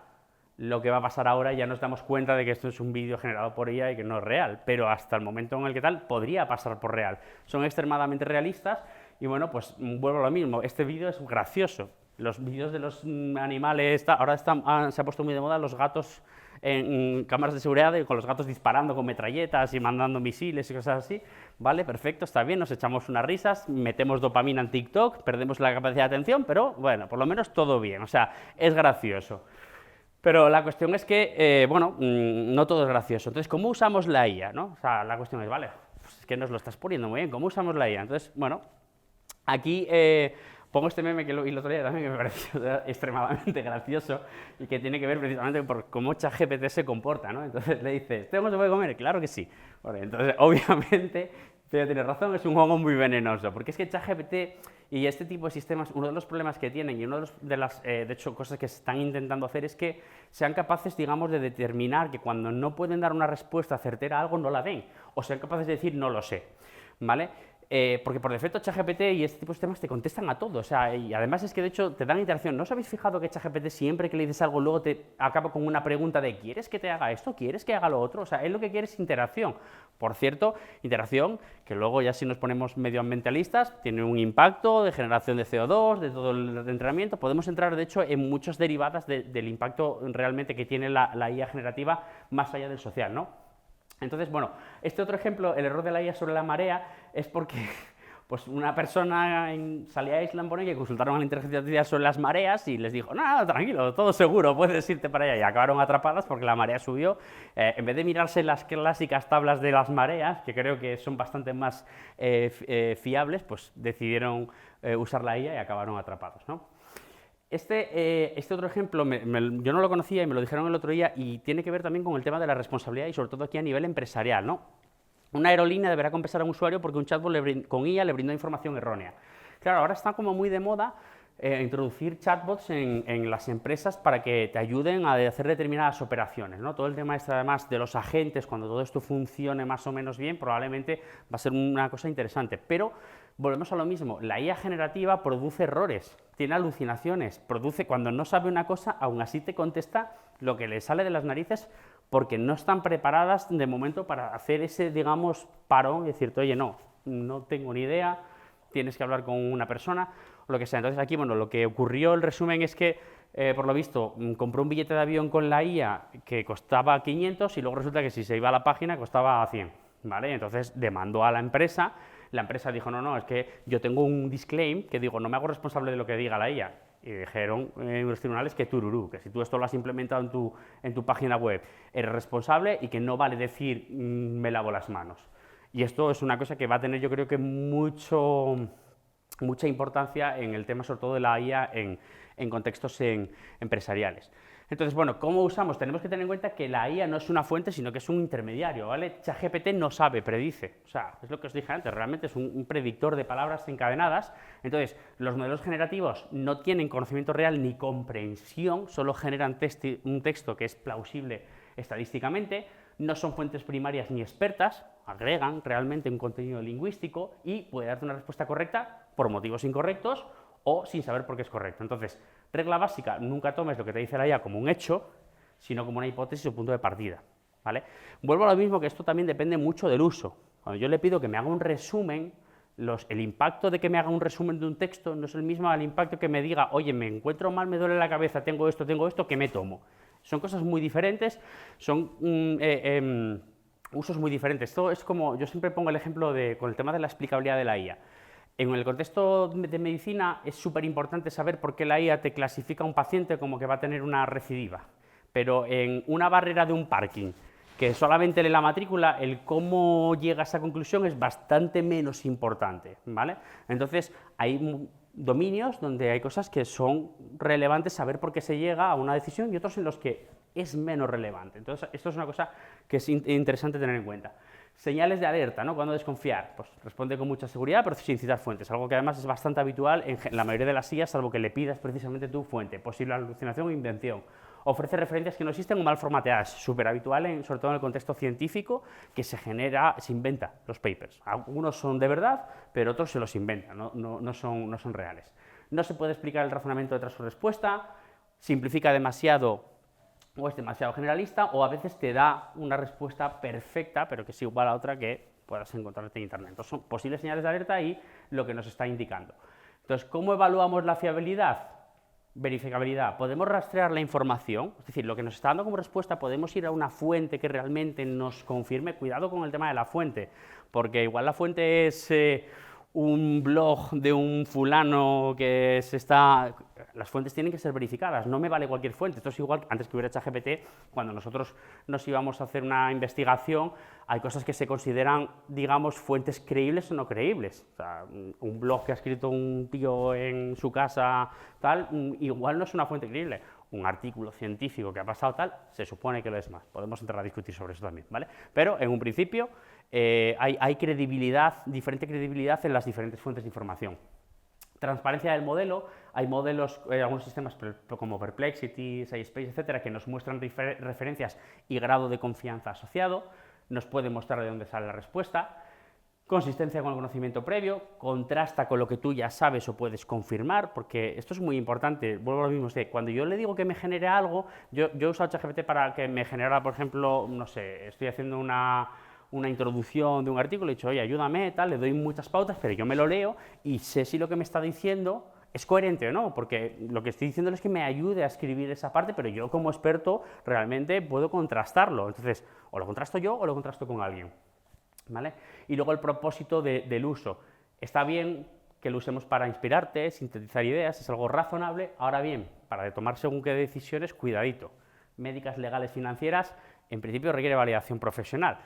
lo que va a pasar ahora ya nos damos cuenta de que esto es un vídeo generado por ella y que no es real, pero hasta el momento en el que tal podría pasar por real. Son extremadamente realistas y bueno, pues vuelvo a lo mismo, este vídeo es gracioso. Los vídeos de los animales, ahora se ha puesto muy de moda los gatos en cámaras de seguridad con los gatos disparando con metralletas y mandando misiles y cosas así, vale, perfecto, está bien, nos echamos unas risas, metemos dopamina en TikTok, perdemos la capacidad de atención, pero bueno, por lo menos todo bien, o sea, es gracioso. Pero la cuestión es que, bueno, no todo es gracioso. Entonces, ¿cómo usamos la IA, no? O sea, la cuestión es, vale, pues es que nos lo estás poniendo muy bien, ¿cómo usamos la IA? Entonces, bueno, aquí pongo este meme que el otro día también que me pareció extremadamente gracioso y que tiene que ver precisamente por cómo ChatGPT se comporta, ¿no? Entonces le dice, ¿este hongo se puede comer? Claro que sí. Bueno, entonces, obviamente, pero tiene razón, es un hongo muy venenoso, porque es que ChatGPT y este tipo de sistemas, uno de los problemas que tienen y una de las, de hecho, cosas que se están intentando hacer es que sean capaces, digamos, de determinar que cuando no pueden dar una respuesta certera a algo, no la den, o sean capaces de decir, no lo sé, ¿vale? Porque por defecto ChatGPT y este tipo de sistemas te contestan a todo, o sea, y además es que de hecho te dan interacción. ¿No os habéis fijado que ChatGPT siempre que le dices algo luego te acaba con una pregunta de ¿quieres que te haga esto? ¿Quieres que haga lo otro? O sea, él lo que quiere es interacción. Por cierto, interacción que luego ya si nos ponemos medioambientalistas tiene un impacto de generación de CO2, de todo el entrenamiento. Podemos entrar de hecho en muchas derivadas del impacto realmente que tiene la IA generativa más allá del social, ¿no? Entonces, bueno, este otro ejemplo, el error de la IA sobre la marea, es porque pues una persona salía a Island Bonnet que consultaron a la inteligencia artificial sobre las mareas y les dijo, no, tranquilo, todo seguro, puedes irte para allá. Y acabaron atrapadas porque la marea subió. En vez de mirarse las clásicas tablas de las mareas, que creo que son bastante más fiables, pues decidieron usar la IA y acabaron atrapados, ¿no? Este otro ejemplo yo no lo conocía y me lo dijeron el otro día y tiene que ver también con el tema de la responsabilidad y sobre todo aquí a nivel empresarial, ¿no? Una aerolínea deberá compensar a un usuario porque un chatbot con IA le brindó información errónea. Claro, ahora está como muy de moda introducir chatbots en las empresas para que te ayuden a hacer determinadas operaciones, ¿no? Todo el tema este además de los agentes, cuando todo esto funcione más o menos bien, probablemente va a ser una cosa interesante, pero volvemos a lo mismo, la IA generativa produce errores, tiene alucinaciones, cuando no sabe una cosa, aún así te contesta lo que le sale de las narices porque no están preparadas de momento para hacer ese, digamos, parón y decirte, oye, no tengo ni idea, tienes que hablar con una persona, o lo que sea. Entonces aquí, bueno, lo que ocurrió, el resumen es que, por lo visto, compró un billete de avión con la IA que costaba 500 y luego resulta que si se iba a la página costaba 100, ¿vale? Entonces demandó a la empresa dijo, no, es que yo tengo un disclaim que digo, no me hago responsable de lo que diga la IA. Y dijeron en los tribunales que tururú, que si tú esto lo has implementado en tu página web, eres responsable y que no vale decir me lavo las manos. Y esto es una cosa que va a tener, yo creo que mucha importancia en el tema, sobre todo de la IA, en contextos empresariales. Entonces, bueno, ¿cómo usamos? Tenemos que tener en cuenta que la IA no es una fuente, sino que es un intermediario, ¿vale? ChatGPT no sabe, predice. O sea, es lo que os dije antes, realmente es un predictor de palabras encadenadas. Entonces, los modelos generativos no tienen conocimiento real ni comprensión, solo generan un texto que es plausible estadísticamente, no son fuentes primarias ni expertas, agregan realmente un contenido lingüístico y puede darte una respuesta correcta por motivos incorrectos o sin saber por qué es correcto. Entonces, regla básica, nunca tomes lo que te dice la IA como un hecho, sino como una hipótesis o punto de partida, ¿vale? Vuelvo a lo mismo, que esto también depende mucho del uso. Cuando yo le pido que me haga un resumen, el impacto de que me haga un resumen de un texto no es el mismo al impacto que me diga, oye, me encuentro mal, me duele la cabeza, tengo esto, ¿qué me tomo? Son cosas muy diferentes, son usos muy diferentes. Esto es como, yo siempre pongo el ejemplo con el tema de la explicabilidad de la IA. En el contexto de medicina es súper importante saber por qué la IA te clasifica a un paciente como que va a tener una recidiva, pero en una barrera de un parking, que solamente lee la matrícula, el cómo llega a esa conclusión es bastante menos importante, ¿vale? Entonces, hay dominios donde hay cosas que son relevantes saber por qué se llega a una decisión y otros en los que es menos relevante. Entonces, esto es una cosa que es interesante tener en cuenta. Señales de alerta, ¿no? ¿Cuándo desconfiar? Pues responde con mucha seguridad, pero sin citar fuentes, algo que además es bastante habitual en la mayoría de las IAs, salvo que le pidas precisamente tu fuente, posible alucinación o invención. Ofrece referencias que no existen o mal formateadas, súper habitual, sobre todo en el contexto científico, que se inventa los papers. Algunos son de verdad, pero otros se los inventan, no son reales. No se puede explicar el razonamiento detrás de su respuesta, simplifica demasiado o es demasiado generalista, o a veces te da una respuesta perfecta, pero que es igual a otra que puedas encontrarte en Internet. Entonces, son posibles señales de alerta y lo que nos está indicando. Entonces, ¿cómo evaluamos la fiabilidad? Verificabilidad. ¿Podemos rastrear la información? Es decir, lo que nos está dando como respuesta, ¿podemos ir a una fuente que realmente nos confirme? Cuidado con el tema de la fuente, porque igual la fuente es un blog de un fulano que las fuentes tienen que ser verificadas, no me vale cualquier fuente. Esto es igual, antes que hubiera ChatGPT, cuando nosotros nos íbamos a hacer una investigación, hay cosas que se consideran, digamos, fuentes creíbles o no creíbles. O sea, un blog que ha escrito un tío en su casa, tal, igual no es una fuente creíble. Un artículo científico que ha pasado tal, se supone que lo es más. Podemos entrar a discutir sobre eso también, ¿vale? Pero, en un principio, hay credibilidad, diferente credibilidad en las diferentes fuentes de información. Transparencia del modelo, hay modelos, algunos sistemas como Perplexity, SciSpace, etcétera, que nos muestran referencias y grado de confianza asociado, nos puede mostrar de dónde sale la respuesta. Consistencia con el conocimiento previo, contrasta con lo que tú ya sabes o puedes confirmar, porque esto es muy importante, vuelvo a lo mismo, cuando yo le digo que me genere algo, yo he usado ChatGPT para que me generara, por ejemplo, no sé, estoy haciendo una introducción de un artículo, he dicho, oye, ayúdame, tal, le doy muchas pautas, pero yo me lo leo y sé si lo que me está diciendo es coherente o no, porque lo que estoy diciendo es que me ayude a escribir esa parte, pero yo como experto realmente puedo contrastarlo. Entonces, o lo contrasto yo o lo contrasto con alguien, ¿vale? Y luego el propósito del uso. Está bien que lo usemos para inspirarte, sintetizar ideas, es algo razonable. Ahora bien, para tomar según qué decisiones, cuidadito. Médicas, legales, financieras, en principio requiere validación profesional.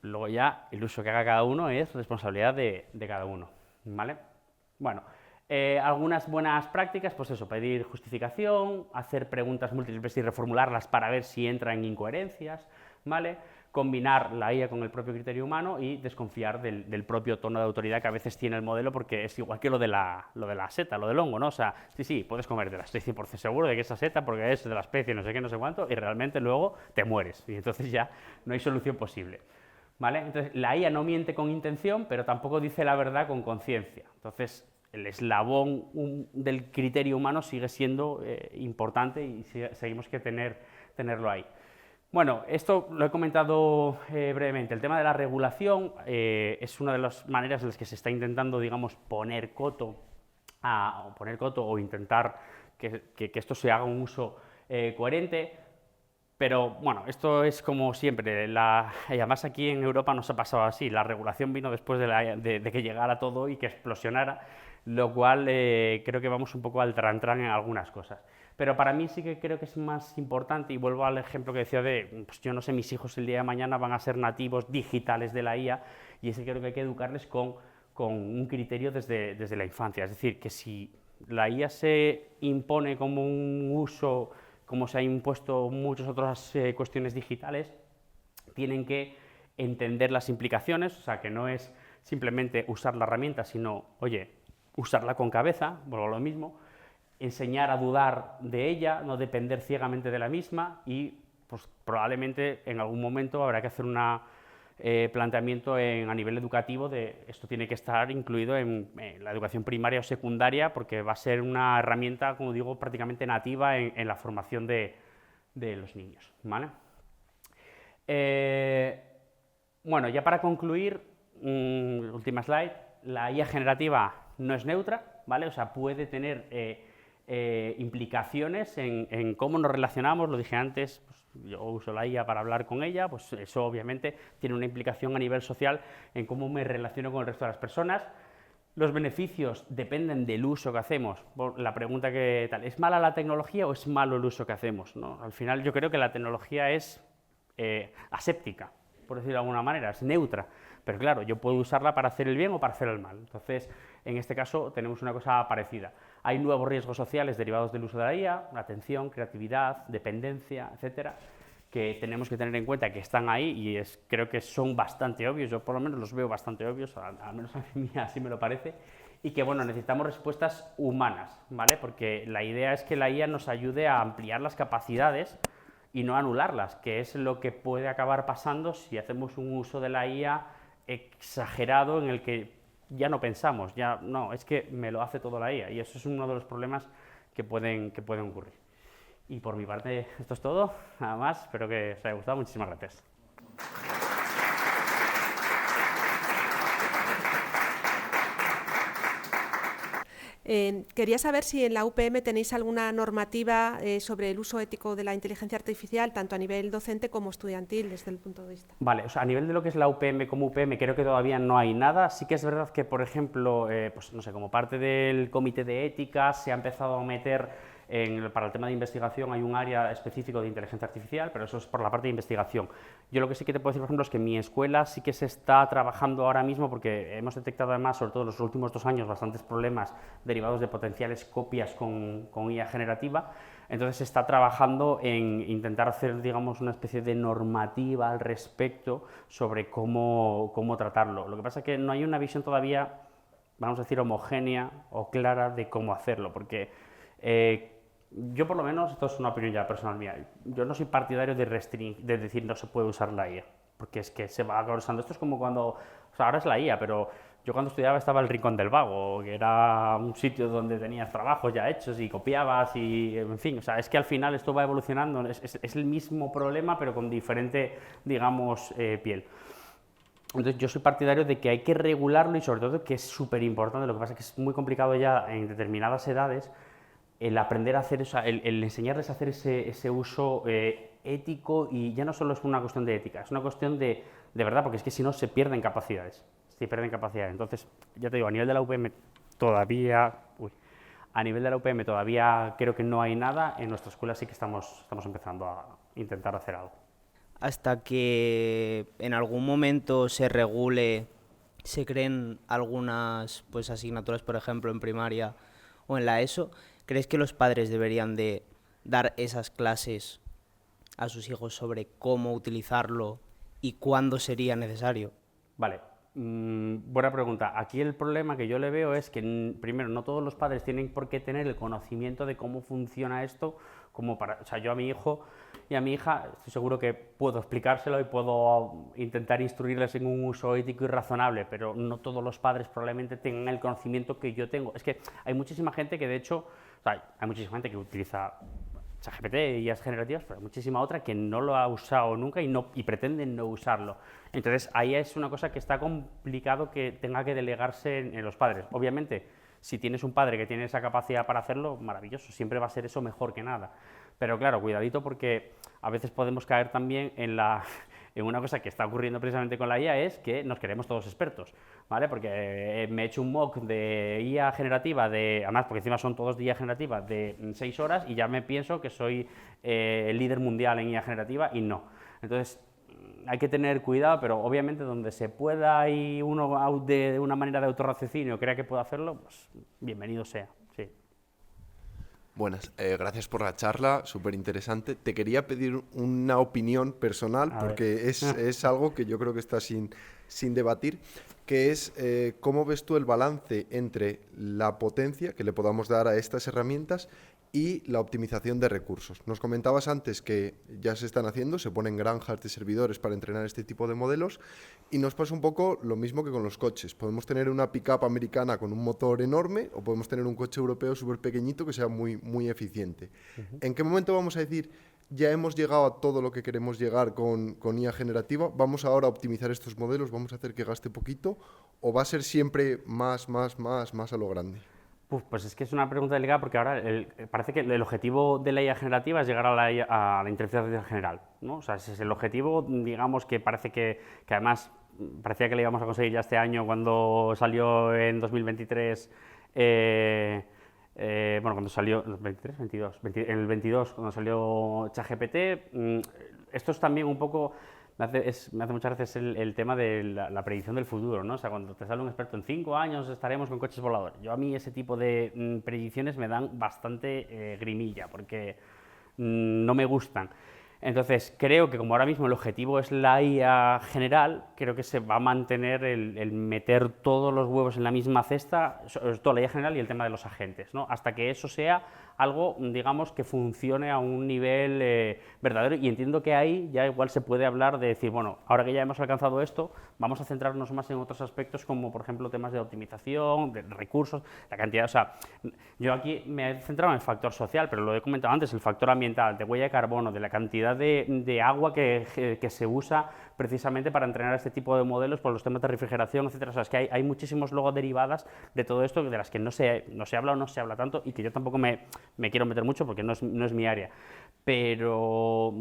Luego ya el uso que haga cada uno es responsabilidad de cada uno, ¿vale? Bueno, algunas buenas prácticas, pues eso, pedir justificación, hacer preguntas múltiples y reformularlas para ver si entra en incoherencias, ¿vale? Combinar la IA con el propio criterio humano y desconfiar del propio tono de autoridad que a veces tiene el modelo, porque es igual que lo de la seta, lo del hongo, ¿no? O sea, sí, puedes comértela, estoy 100% seguro de que esa seta, porque es de la especie no sé qué, no sé cuánto, y realmente luego te mueres, y entonces ya no hay solución posible, ¿vale? Entonces, la IA no miente con intención, pero tampoco dice la verdad con conciencia. Entonces, el eslabón del criterio humano sigue siendo importante y seguimos que tenerlo ahí. Bueno, esto lo he comentado brevemente. El tema de la regulación es una de las maneras en las que se está intentando, digamos, poner coto o intentar que esto se haga un uso coherente. Pero bueno, esto es como siempre, y además aquí en Europa nos ha pasado así, la regulación vino después de que llegara todo y que explosionara. lo cual creo que vamos un poco al trantrán en algunas cosas. Pero para mí sí que creo que es más importante, y vuelvo al ejemplo que decía de, pues yo no sé, mis hijos el día de mañana van a ser nativos digitales de la IA, y ese creo que hay que educarles con un criterio desde la infancia. Es decir, que si la IA se impone como un uso, como se ha impuesto muchas otras cuestiones digitales, tienen que entender las implicaciones, o sea, que no es simplemente usar la herramienta, sino, oye, usarla con cabeza, vuelvo a lo mismo, enseñar a dudar de ella, no depender ciegamente de la misma y pues, probablemente en algún momento habrá que hacer un planteamiento a nivel educativo de esto tiene que estar incluido en la educación primaria o secundaria porque va a ser una herramienta, como digo, prácticamente nativa en la formación de los niños, ¿vale? Bueno, ya para concluir, última slide, la IA generativa no es neutra, ¿vale? O sea, puede tener implicaciones en cómo nos relacionamos, lo dije antes, pues, yo uso la IA para hablar con ella, pues eso obviamente tiene una implicación a nivel social en cómo me relaciono con el resto de las personas. Los beneficios dependen del uso que hacemos. La pregunta que tal, ¿es mala la tecnología o es malo el uso que hacemos? ¿No? Al final yo creo que la tecnología es aséptica, por decirlo de alguna manera, es neutra. Pero claro, yo puedo usarla para hacer el bien o para hacer el mal. Entonces, en este caso tenemos una cosa parecida. Hay nuevos riesgos sociales derivados del uso de la IA, la atención, creatividad, dependencia, etcétera, que tenemos que tener en cuenta que están ahí y creo que son bastante obvios, yo por lo menos los veo bastante obvios, al menos a mí así me lo parece, y que bueno, necesitamos respuestas humanas, ¿vale? Porque la idea es que la IA nos ayude a ampliar las capacidades y no anularlas, que es lo que puede acabar pasando si hacemos un uso de la IA exagerado en el que ya no pensamos, ya no, es que me lo hace todo la IA y eso es uno de los problemas que pueden ocurrir. Y por mi parte esto es todo, nada más, espero que os haya gustado, muchísimas gracias. Quería saber si en la UPM tenéis alguna normativa sobre el uso ético de la inteligencia artificial, tanto a nivel docente como estudiantil, desde el punto de vista. Vale, o sea, a nivel de lo que es la UPM como UPM, creo que todavía no hay nada. Sí que es verdad que, por ejemplo, pues no sé, como parte del comité de ética se ha empezado a meter para el tema de investigación hay un área específico de inteligencia artificial, pero eso es por la parte de investigación. Yo lo que sí que te puedo decir, por ejemplo, es que en mi escuela sí que se está trabajando ahora mismo, porque hemos detectado además, sobre todo en los últimos 2 años, bastantes problemas derivados de potenciales copias con IA generativa. Entonces se está trabajando en intentar hacer, digamos, una especie de normativa al respecto sobre cómo tratarlo. Lo que pasa es que no hay una visión todavía, vamos a decir, homogénea o clara de cómo hacerlo, porque yo por lo menos, esto es una opinión ya personal mía, yo no soy partidario de decir no se puede usar la IA, porque es que se va acabar usando. Esto es como cuando, o sea, ahora es la IA, pero yo cuando estudiaba estaba el Rincón del Vago, que era un sitio donde tenías trabajos ya hechos y copiabas y, en fin, o sea, es que al final esto va evolucionando, es el mismo problema pero con diferente, digamos, piel. Entonces yo soy partidario de que hay que regularlo y sobre todo que es súper importante, lo que pasa es que es muy complicado ya en determinadas edades el aprender a hacer eso, el enseñarles a hacer ese uso ético, y ya no solo es una cuestión de ética, es una cuestión de verdad, porque es que si no se pierden capacidades, Entonces, ya te digo, a nivel de la UPM todavía, creo que no hay nada, en nuestra escuela sí que estamos empezando a intentar hacer algo. Hasta que en algún momento se regule, se creen algunas pues asignaturas, por ejemplo, en primaria o en la ESO, ¿crees que los padres deberían de dar esas clases a sus hijos sobre cómo utilizarlo y cuándo sería necesario? Vale, buena pregunta. Aquí el problema que yo le veo es que, primero, no todos los padres tienen por qué tener el conocimiento de cómo funciona esto, como para, o sea, yo a mi hijo y a mi hija estoy seguro que puedo explicárselo y puedo intentar instruirles en un uso ético y razonable, pero no todos los padres probablemente tengan el conocimiento que yo tengo. Es que hay muchísima gente que, de hecho, o sea, hay muchísima gente que utiliza ChatGPT y IAs generativas, pero hay muchísima otra que no lo ha usado nunca y pretenden no usarlo. Entonces, ahí es una cosa que está complicado que tenga que delegarse en los padres. Obviamente, si tienes un padre que tiene esa capacidad para hacerlo, maravilloso, siempre va a ser eso mejor que nada. Pero claro, cuidadito, porque a veces podemos caer también en en una cosa que está ocurriendo precisamente con la IA es que nos queremos todos expertos, ¿vale? Porque me he hecho un mock de IA generativa, además porque encima son todos de IA generativa, de 6 horas y ya me pienso que soy el líder mundial en IA generativa y no. Entonces, hay que tener cuidado, pero obviamente donde se pueda y uno de una manera de autorraciocinio crea que puede hacerlo, pues bienvenido sea. Sí. Buenas, gracias por la charla, súper interesante. Te quería pedir una opinión personal, porque es algo que yo creo que está sin debatir, que es cómo ves tú el balance entre la potencia que le podamos dar a estas herramientas y la optimización de recursos. Nos comentabas antes que ya se están haciendo, se ponen granjas de servidores para entrenar este tipo de modelos, y nos pasa un poco lo mismo que con los coches. Podemos tener una pick-up americana con un motor enorme o podemos tener un coche europeo súper pequeñito que sea muy, muy eficiente. ¿En qué momento vamos a decir, ya hemos llegado a todo lo que queremos llegar con IA generativa, vamos ahora a optimizar estos modelos, vamos a hacer que gaste poquito, o va a ser siempre más a lo grande? Pues es que es una pregunta delicada porque ahora parece que el objetivo de la IA generativa es llegar a la inteligencia artificial general, ¿no? O sea, ese es el objetivo, digamos, que parece que además parecía que le íbamos a conseguir ya este año cuando salió en 2023, bueno, cuando salió, ¿23? 22, en el 22, cuando salió ChatGPT. Esto es también un poco... Me hace muchas veces el tema de la predicción del futuro, ¿no? O sea, cuando te sale un experto, en 5 años estaremos con coches voladores. A mí ese tipo de predicciones me dan bastante grimilla, porque no me gustan. Entonces, creo que como ahora mismo el objetivo es la IA general, creo que se va a mantener el meter todos los huevos en la misma cesta, sobre todo la IA general y el tema de los agentes, ¿no? Hasta que eso sea algo, digamos, que funcione a un nivel verdadero, y entiendo que ahí ya igual se puede hablar de decir, bueno, ahora que ya hemos alcanzado esto, vamos a centrarnos más en otros aspectos como, por ejemplo, temas de optimización, de recursos, la cantidad, o sea, yo aquí me he centrado en el factor social, pero lo he comentado antes, el factor ambiental, de huella de carbono, de la cantidad de agua que se usa precisamente para entrenar este tipo de modelos por los temas de refrigeración, etcétera. O sea, es que hay muchísimos luego derivadas de todo esto de las que no se habla o no se habla tanto, y que yo tampoco me quiero meter mucho porque no es mi área. Pero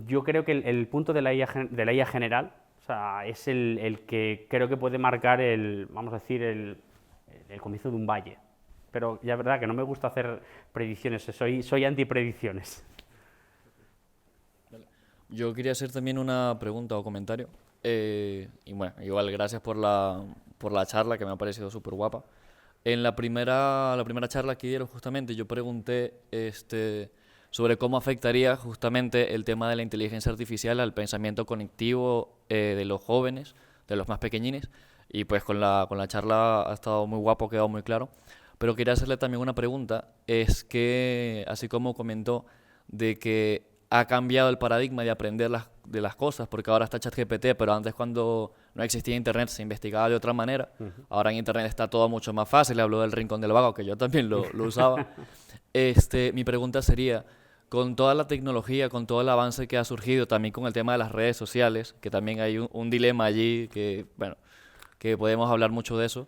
yo creo que el punto de la IA general, o sea, es el que creo que puede marcar vamos a decir, el comienzo de un valle. Pero ya es verdad que no me gusta hacer predicciones, soy anti-predicciones. Yo quería hacer también una pregunta o comentario. Y bueno, igual gracias por la charla, que me ha parecido súper guapa. En la primera charla que dieron, justamente, yo pregunté sobre cómo afectaría justamente el tema de la inteligencia artificial al pensamiento conectivo de los jóvenes, de los más pequeñines, y pues con la charla ha estado muy guapo, ha quedado muy claro. Pero quería hacerle también una pregunta, es que, así como comentó, de que ha cambiado el paradigma de aprender de las cosas, porque ahora está ChatGPT, pero antes, cuando no existía Internet, se investigaba de otra manera. Ahora en Internet está todo mucho más fácil. Le hablo del Rincón del Vago, que yo también lo usaba. Mi pregunta sería, con toda la tecnología, con todo el avance que ha surgido, también con el tema de las redes sociales, que también hay un dilema allí, que bueno, que podemos hablar mucho de eso,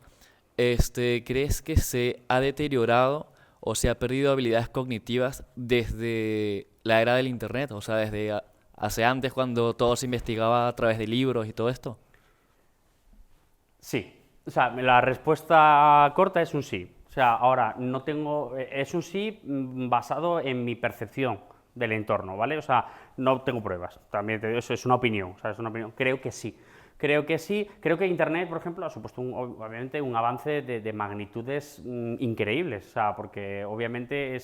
¿crees que se ha deteriorado o se ha perdido habilidades cognitivas desde la era del Internet? O sea, desde hace antes, cuando todo se investigaba a través de libros y todo esto. Sí. O sea, la respuesta corta es un sí. O sea, ahora no tengo... Es un sí basado en mi percepción del entorno, ¿vale? O sea, no tengo pruebas. También eso es una opinión. O sea, es una opinión. Creo que sí. Creo que sí. Creo que Internet, por ejemplo, ha supuesto obviamente un avance de magnitudes increíbles, o sea, porque obviamente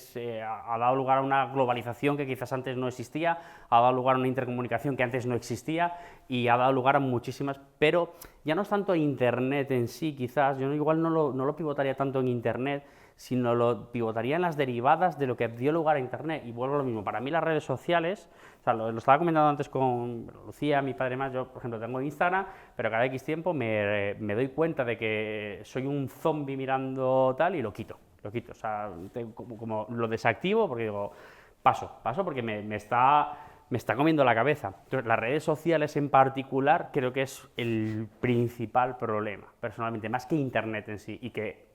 ha dado lugar a una globalización que quizás antes no existía, ha dado lugar a una intercomunicación que antes no existía, y ha dado lugar a muchísimas, pero ya no es tanto Internet en sí, quizás, yo igual no lo pivotaría tanto en Internet, sino lo pivotaría en las derivadas de lo que dio lugar a Internet. Y vuelvo a lo mismo, para mí las redes sociales, o sea, lo estaba comentando antes con Lucía, mi padre más, yo por ejemplo tengo Instagram, pero cada X tiempo me doy cuenta de que soy un zombie mirando tal y lo quito, o sea, como lo desactivo porque digo, paso porque me está comiendo la cabeza. Entonces, las redes sociales en particular creo que es el principal problema, personalmente, más que Internet en sí, y que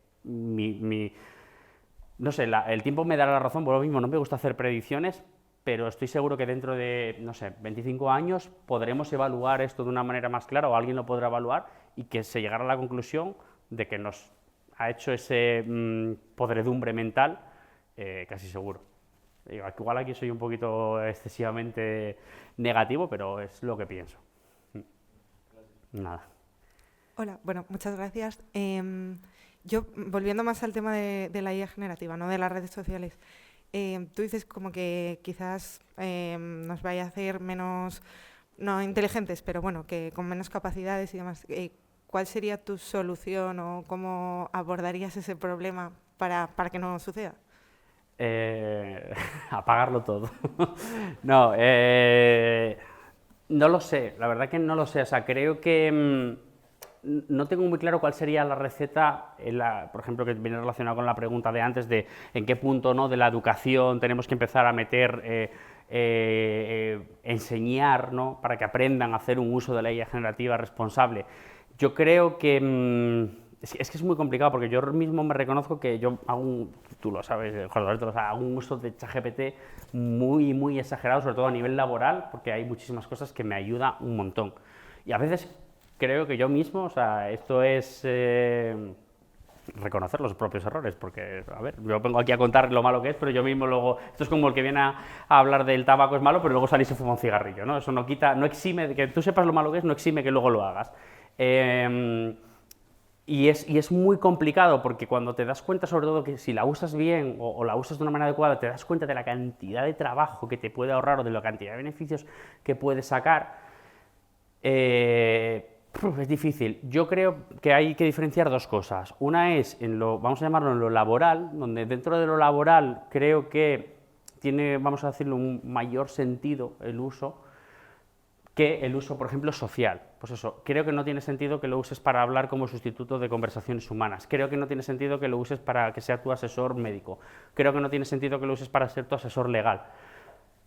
no sé, el tiempo me dará la razón, por lo mismo no me gusta hacer predicciones, pero estoy seguro que dentro de, no sé, 25 años podremos evaluar esto de una manera más clara, o alguien lo podrá evaluar, y que se llegara a la conclusión de que nos ha hecho ese podredumbre mental, casi seguro. Digo, igual aquí soy un poquito excesivamente negativo, pero es lo que pienso. Nada. Hola, bueno, muchas gracias. Yo, volviendo más al tema de la IA generativa, no de las redes sociales, tú dices como que quizás nos vaya a hacer menos, no inteligentes, pero bueno, que con menos capacidades y demás. ¿Cuál sería tu solución o cómo abordarías ese problema para que no suceda? Apagarlo todo. No, no lo sé, la verdad que no lo sé. O sea, creo que no tengo muy claro cuál sería la receta, por ejemplo, que viene relacionado con la pregunta de antes de en qué punto, ¿no?, de la educación tenemos que empezar a meter, enseñar, ¿no?, para que aprendan a hacer un uso de la IA generativa responsable. Yo creo que es que es muy complicado, porque yo mismo me reconozco que yo hago tú lo sabes, Juan Alberto, o sea, hago un uso de ChatGPT muy, muy exagerado, sobre todo a nivel laboral, porque hay muchísimas cosas que me ayudan un montón. Y a veces creo que yo mismo, o sea, esto es reconocer los propios errores, porque, a ver, yo vengo aquí a contar lo malo que es, pero yo mismo luego, esto es como el que viene a hablar del tabaco es malo, pero luego salís y fuma un cigarrillo, ¿no? Eso no quita, no exime, que tú sepas lo malo que es, no exime que luego lo hagas. Y es muy complicado, porque cuando te das cuenta, sobre todo, que si la usas bien o la usas de una manera adecuada, te das cuenta de la cantidad de trabajo que te puede ahorrar o de la cantidad de beneficios que puedes sacar, es difícil. Yo creo que hay que diferenciar dos cosas. Una es, vamos a llamarlo en lo laboral, donde dentro de lo laboral creo que tiene, vamos a decirlo, un mayor sentido el uso que el uso, por ejemplo, social. Pues eso, creo que no tiene sentido que lo uses para hablar como sustituto de conversaciones humanas. Creo que no tiene sentido que lo uses para que sea tu asesor médico. Creo que no tiene sentido que lo uses para ser tu asesor legal.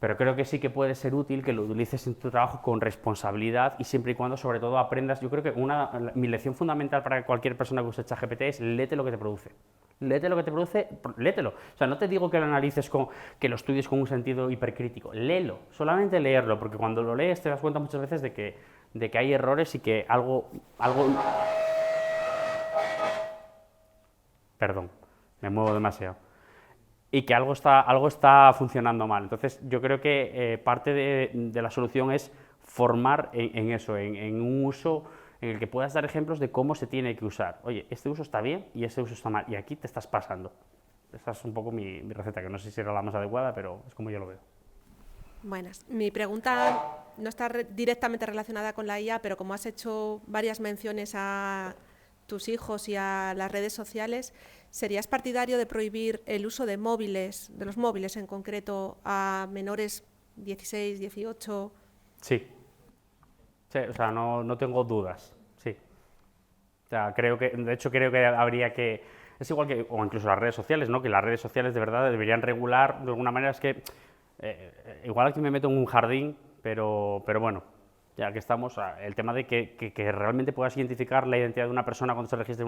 Pero creo que sí que puede ser útil que lo utilices en tu trabajo con responsabilidad y siempre y cuando, sobre todo, aprendas. Yo creo que mi lección fundamental para cualquier persona que use ChatGPT es: léete lo que te produce. Léete lo que te produce, léetelo. O sea, no te digo que lo analices, que lo estudies con un sentido hipercrítico. Léelo, solamente leerlo, porque cuando lo lees te das cuenta muchas veces de que hay errores y que algo... Perdón, me muevo demasiado. Y que algo está funcionando mal. Entonces, yo creo que parte de la solución es formar en eso, en un uso en el que puedas dar ejemplos de cómo se tiene que usar. Oye, este uso está bien y este uso está mal, y aquí te estás pasando. Esa es un poco mi receta, que no sé si era la más adecuada, pero es como yo lo veo. Buenas. Mi pregunta no está directamente relacionada con la IA, pero como has hecho varias menciones a tus hijos y a las redes sociales, ¿serías partidario de prohibir el uso de móviles, de los móviles en concreto, a menores 16, 18? Sí. Sí, o sea, no tengo dudas, sí. O sea, de hecho creo que habría que... Es igual que, o incluso las redes sociales, ¿no? Que las redes sociales de verdad deberían regular de alguna manera. Es que igual aquí me meto en un jardín, pero bueno, ya que estamos, el tema de que realmente puedas identificar la identidad de una persona cuando se registre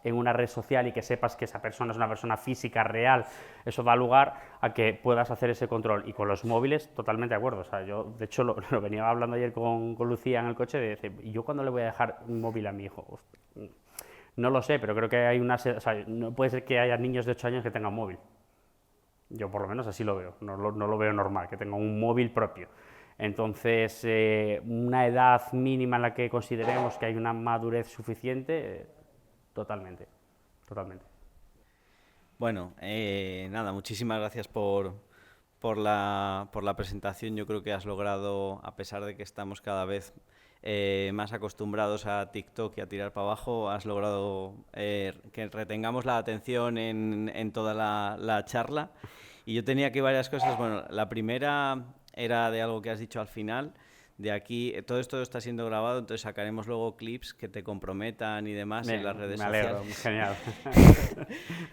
en una red social y que sepas que esa persona es una persona física, real, eso da lugar a que puedas hacer ese control. Y con los móviles, totalmente de acuerdo. O sea, yo, de hecho, lo venía hablando ayer con Lucía en el coche, de decir, ¿y yo cuándo le voy a dejar un móvil a mi hijo? Hostia, no lo sé, pero creo que hay o sea, no puede ser que haya niños de 8 años que tengan móvil. Yo por lo menos así lo veo, no lo veo normal, que tengan un móvil propio. Entonces, una edad mínima en la que consideremos que hay una madurez suficiente, totalmente. Bueno, nada, muchísimas gracias por la presentación. Yo creo que has logrado, a pesar de que estamos cada vez más acostumbrados a TikTok y a tirar para abajo, has logrado que retengamos la atención en toda la charla. Y yo tenía aquí varias cosas. Bueno, la primera era de algo que has dicho al final. De aquí, todo esto está siendo grabado, entonces sacaremos luego clips que te comprometan y demás en las redes sociales. Me alegro, genial.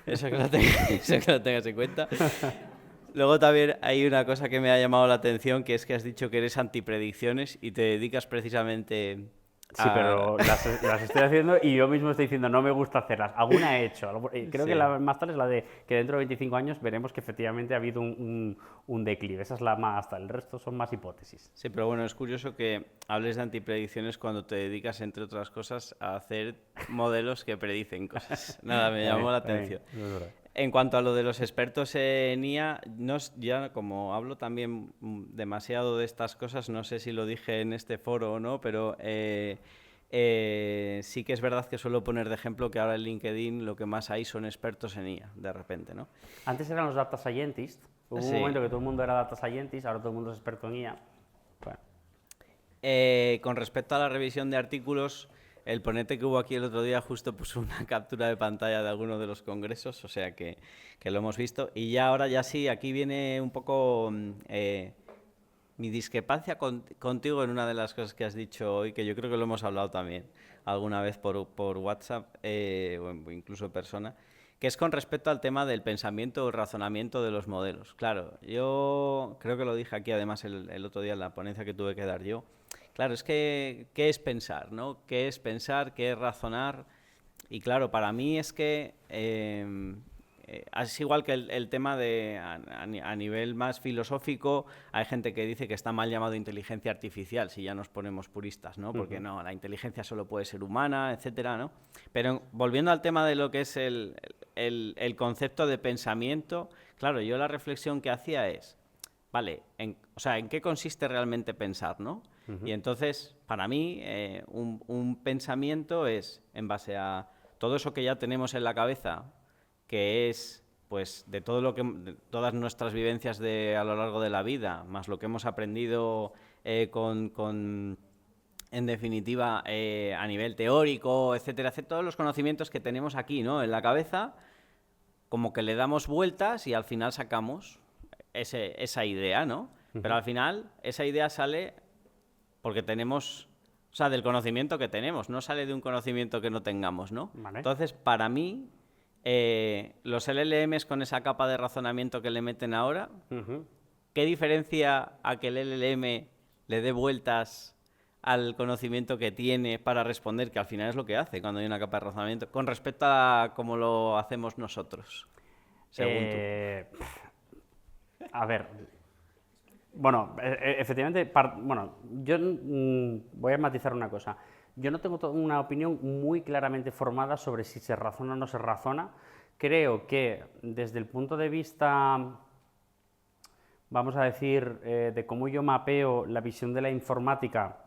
Eso que lo tengas en cuenta. Luego también hay una cosa que me ha llamado la atención, que es que has dicho que eres antipredicciones y te dedicas precisamente Sí, pero las estoy haciendo y yo mismo estoy diciendo no me gusta hacerlas. Alguna he hecho. Creo Sí. que la más tal es la de que dentro de 25 años veremos que efectivamente ha habido un declive. Esa es la más tal. El resto son más hipótesis. Sí, pero bueno, es curioso que hables de antipredicciones cuando te dedicas, entre otras cosas, a hacer modelos que predicen cosas. Nada, me llamó la atención. Es verdad. En cuanto a lo de los expertos en IA, ya como hablo también demasiado de estas cosas, no sé si lo dije en este foro o no, pero sí que es verdad que suelo poner de ejemplo que ahora en LinkedIn lo que más hay son expertos en IA, de repente, ¿no? Antes eran los data scientists. Hubo Sí. un momento que todo el mundo era data scientist, ahora todo el mundo es experto en IA. Bueno, Con respecto a la revisión de artículos, el ponente que hubo aquí el otro día justo puso una captura de pantalla de alguno de los congresos, o sea que lo hemos visto. Y ya ahora ya sí, aquí viene un poco mi discrepancia contigo en una de las cosas que has dicho hoy, que yo creo que lo hemos hablado también alguna vez por WhatsApp o incluso en persona, que es con respecto al tema del pensamiento o razonamiento de los modelos. Claro, yo creo que lo dije aquí además el otro día en la ponencia que tuve que dar yo. Claro, es que, ¿qué es pensar, no? ¿Qué es pensar? ¿Qué es razonar? Y claro, para mí es que es igual que el tema de a nivel más filosófico, hay gente que dice que está mal llamado inteligencia artificial, si ya nos ponemos puristas, ¿no? Porque no, la inteligencia solo puede ser humana, etcétera, ¿no? Pero volviendo al tema de lo que es el concepto de pensamiento, claro, yo la reflexión que hacía es, vale, o sea, ¿en qué consiste realmente pensar, no? Y entonces, para mí, un pensamiento es en base a todo eso que ya tenemos en la cabeza, que es pues de de todas nuestras vivencias a lo largo de la vida, más lo que hemos aprendido en definitiva, a nivel teórico, etcétera, todos los conocimientos que tenemos aquí, ¿no? En la cabeza, como que le damos vueltas y al final sacamos esa idea, ¿no? Pero al final esa idea sale porque tenemos, o sea, del conocimiento que tenemos, no sale de un conocimiento que no tengamos, ¿no? Vale. Entonces, para mí, los LLMs con esa capa de razonamiento que le meten ahora, ¿qué diferencia a que el LLM le dé vueltas al conocimiento que tiene para responder, que al final es lo que hace cuando hay una capa de razonamiento, con respecto a cómo lo hacemos nosotros, según tú? A ver, bueno, efectivamente, bueno, yo voy a matizar una cosa. Yo no tengo una opinión muy claramente formada sobre si se razona o no se razona. Creo que desde el punto de vista, vamos a decir, de cómo yo mapeo la visión de la informática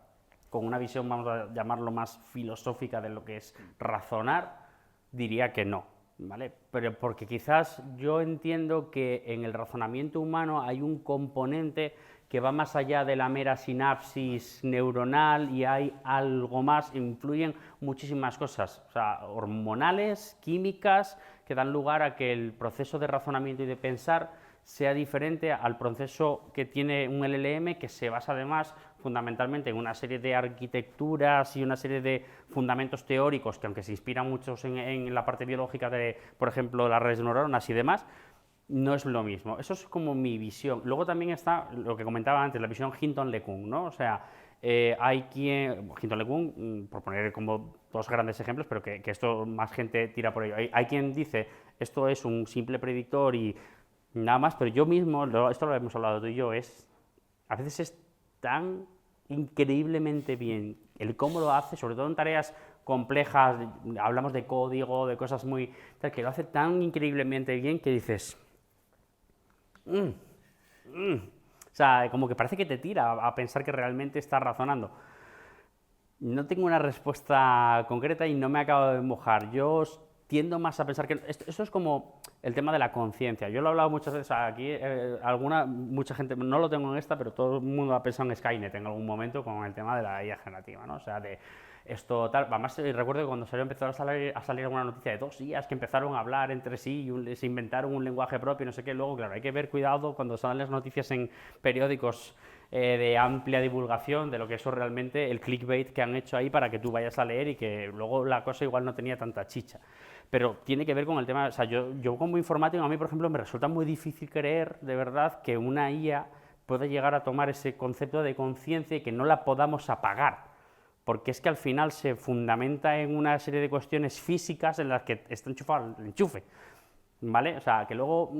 con una visión, vamos a llamarlo más filosófica de lo que es razonar, diría que no, ¿vale? Pero porque quizás yo entiendo que en el razonamiento humano hay un componente que va más allá de la mera sinapsis neuronal y hay algo más, influyen muchísimas cosas, o sea, hormonales, químicas, que dan lugar a que el proceso de razonamiento y de pensar sea diferente al proceso que tiene un LLM, que se basa además fundamentalmente en una serie de arquitecturas y una serie de fundamentos teóricos que, aunque se inspiran muchos en la parte biológica de, por ejemplo, las redes de neuronas y demás, no es lo mismo. Eso es como mi visión. Luego también está lo que comentaba antes, la visión Hinton-LeCun, ¿no? O sea, hay quien, Hinton-LeCun, por poner como dos grandes ejemplos, pero que esto más gente tira por ello. Hay quien dice, esto es un simple predictor y nada más, pero yo mismo, esto lo hemos hablado tú y yo, a veces es tan increíblemente bien el cómo lo hace, sobre todo en tareas complejas, hablamos de código, de cosas muy, que lo hace tan increíblemente bien que dices, o sea, como que parece que te tira a pensar que realmente está razonando. No tengo una respuesta concreta y no me acabo de mojar. Yo tiendo más a pensar que eso es como el tema de la conciencia. Yo lo he hablado muchas veces aquí, mucha gente, no lo tengo en esta, pero todo el mundo ha pensado en Skynet en algún momento con el tema de la IA generativa, ¿no? O sea, de esto tal. Además, recuerdo que cuando empezó a salir alguna noticia de 2 días que empezaron a hablar entre sí y se inventaron un lenguaje propio, no sé qué. Luego, claro, hay que ver cuidado cuando salen las noticias en periódicos de amplia divulgación de lo que eso realmente, el clickbait que han hecho ahí para que tú vayas a leer y que luego la cosa igual no tenía tanta chicha. Pero tiene que ver con el tema, o sea, yo como informático, a mí, por ejemplo, me resulta muy difícil creer, de verdad, que una IA pueda llegar a tomar ese concepto de conciencia y que no la podamos apagar. porque es que al final se fundamenta en una serie de cuestiones físicas en las que está enchufado el enchufe, ¿vale? O sea, que luego,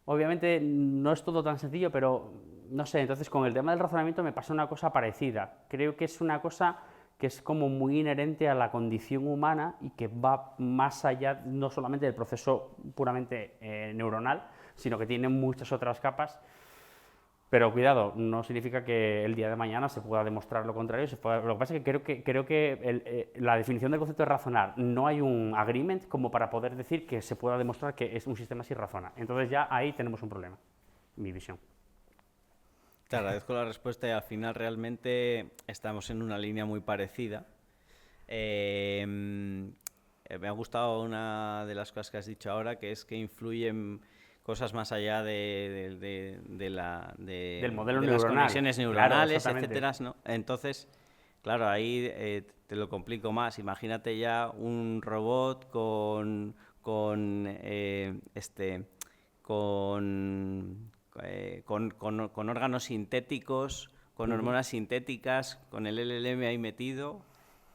obviamente, no es todo tan sencillo, pero no sé, entonces con el tema del razonamiento me pasa una cosa parecida. Creo que es una cosa que es como muy inherente a la condición humana y que va más allá, no solamente del proceso puramente neuronal, sino que tiene muchas otras capas. Pero cuidado, no significa que el día de mañana se pueda demostrar lo contrario. Lo que pasa es que creo que la definición del concepto de razonar, no hay un agreement como para poder decir que se pueda demostrar que es un sistema así razona. Entonces ya ahí tenemos un problema, mi visión. Te agradezco la respuesta y al final realmente estamos en una línea muy parecida. Me ha gustado una de las cosas que has dicho ahora, que es que influyen cosas más allá del modelo de neuronal, las conexiones neuronales, claro, etcétera, ¿no? Entonces, claro, ahí te lo complico más. Imagínate ya un robot con órganos sintéticos, con hormonas sintéticas, con el LLM ahí metido.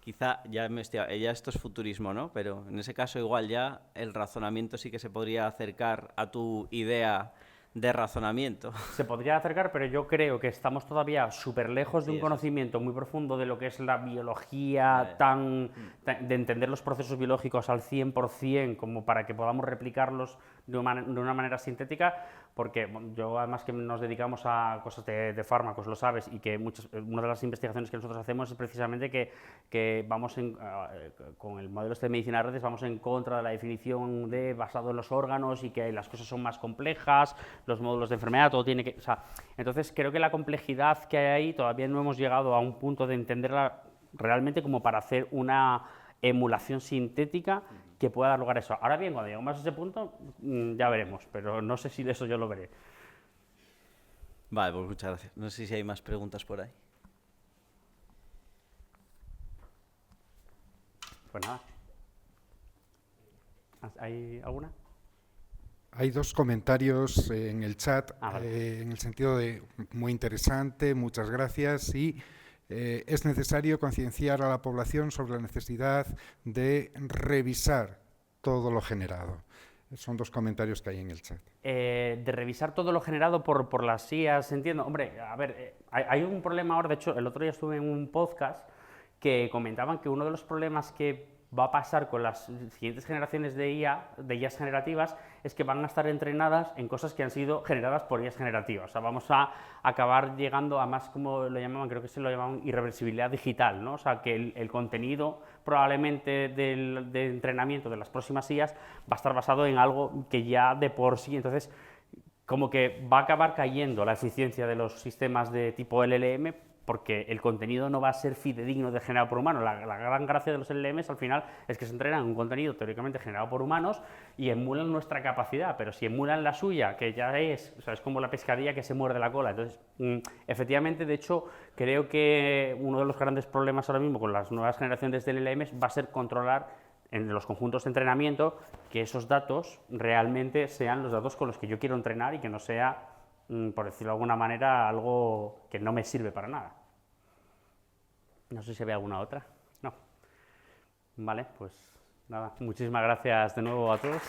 Quizá ya esto es futurismo, ¿no? Pero en ese caso igual ya el razonamiento sí que se podría acercar a tu idea de razonamiento. Se podría acercar, pero yo creo que estamos todavía súper lejos de un conocimiento muy profundo de lo que es la biología, de entender los procesos biológicos al 100% como para que podamos replicarlos de una manera sintética, porque yo además que nos dedicamos a cosas de fármacos, lo sabes, y que una de las investigaciones que nosotros hacemos es precisamente que vamos con el modelo de medicina de redes vamos en contra de la definición de basado en los órganos y que las cosas son más complejas, los módulos de enfermedad, todo tiene que... O sea, entonces creo que la complejidad que hay ahí todavía no hemos llegado a un punto de entenderla realmente como para hacer una emulación sintética que pueda dar lugar a eso. Ahora bien, cuando lleguemos a ese punto, ya veremos, pero no sé si de eso yo lo veré. Vale, pues muchas gracias. No sé si hay más preguntas por ahí. Pues nada. ¿Hay alguna? Hay dos comentarios en el chat, vale. en el sentido de muy interesante, muchas gracias, y es necesario concienciar a la población sobre la necesidad de revisar todo lo generado. Son dos comentarios que hay en el chat. De revisar todo lo generado por las IAs, entiendo. Hombre, a ver, hay un problema ahora, de hecho, el otro día estuve en un podcast que comentaban que uno de los problemas que va a pasar con las siguientes generaciones de IAs generativas, es que van a estar entrenadas en cosas que han sido generadas por IAs generativas. O sea, vamos a acabar llegando a más, como lo llamaban, creo que se lo llamaban irreversibilidad digital, ¿no? O sea, que el contenido probablemente de entrenamiento de las próximas IAs va a estar basado en algo que ya de por sí, entonces, como que va a acabar cayendo la eficiencia de los sistemas de tipo LLM, porque el contenido no va a ser fidedigno de generado por humanos. La gran gracia de los LLMs al final es que se entrenan en un contenido teóricamente generado por humanos y emulan nuestra capacidad, pero si emulan la suya, que ya es, o sea, es como la pescadilla que se muerde la cola. Entonces, efectivamente, de hecho, creo que uno de los grandes problemas ahora mismo con las nuevas generaciones de LLMs va a ser controlar en los conjuntos de entrenamiento que esos datos realmente sean los datos con los que yo quiero entrenar y que no sea, por decirlo de alguna manera, algo que no me sirve para nada. No sé si ve alguna otra. No. Vale, pues nada. Muchísimas gracias de nuevo a todos.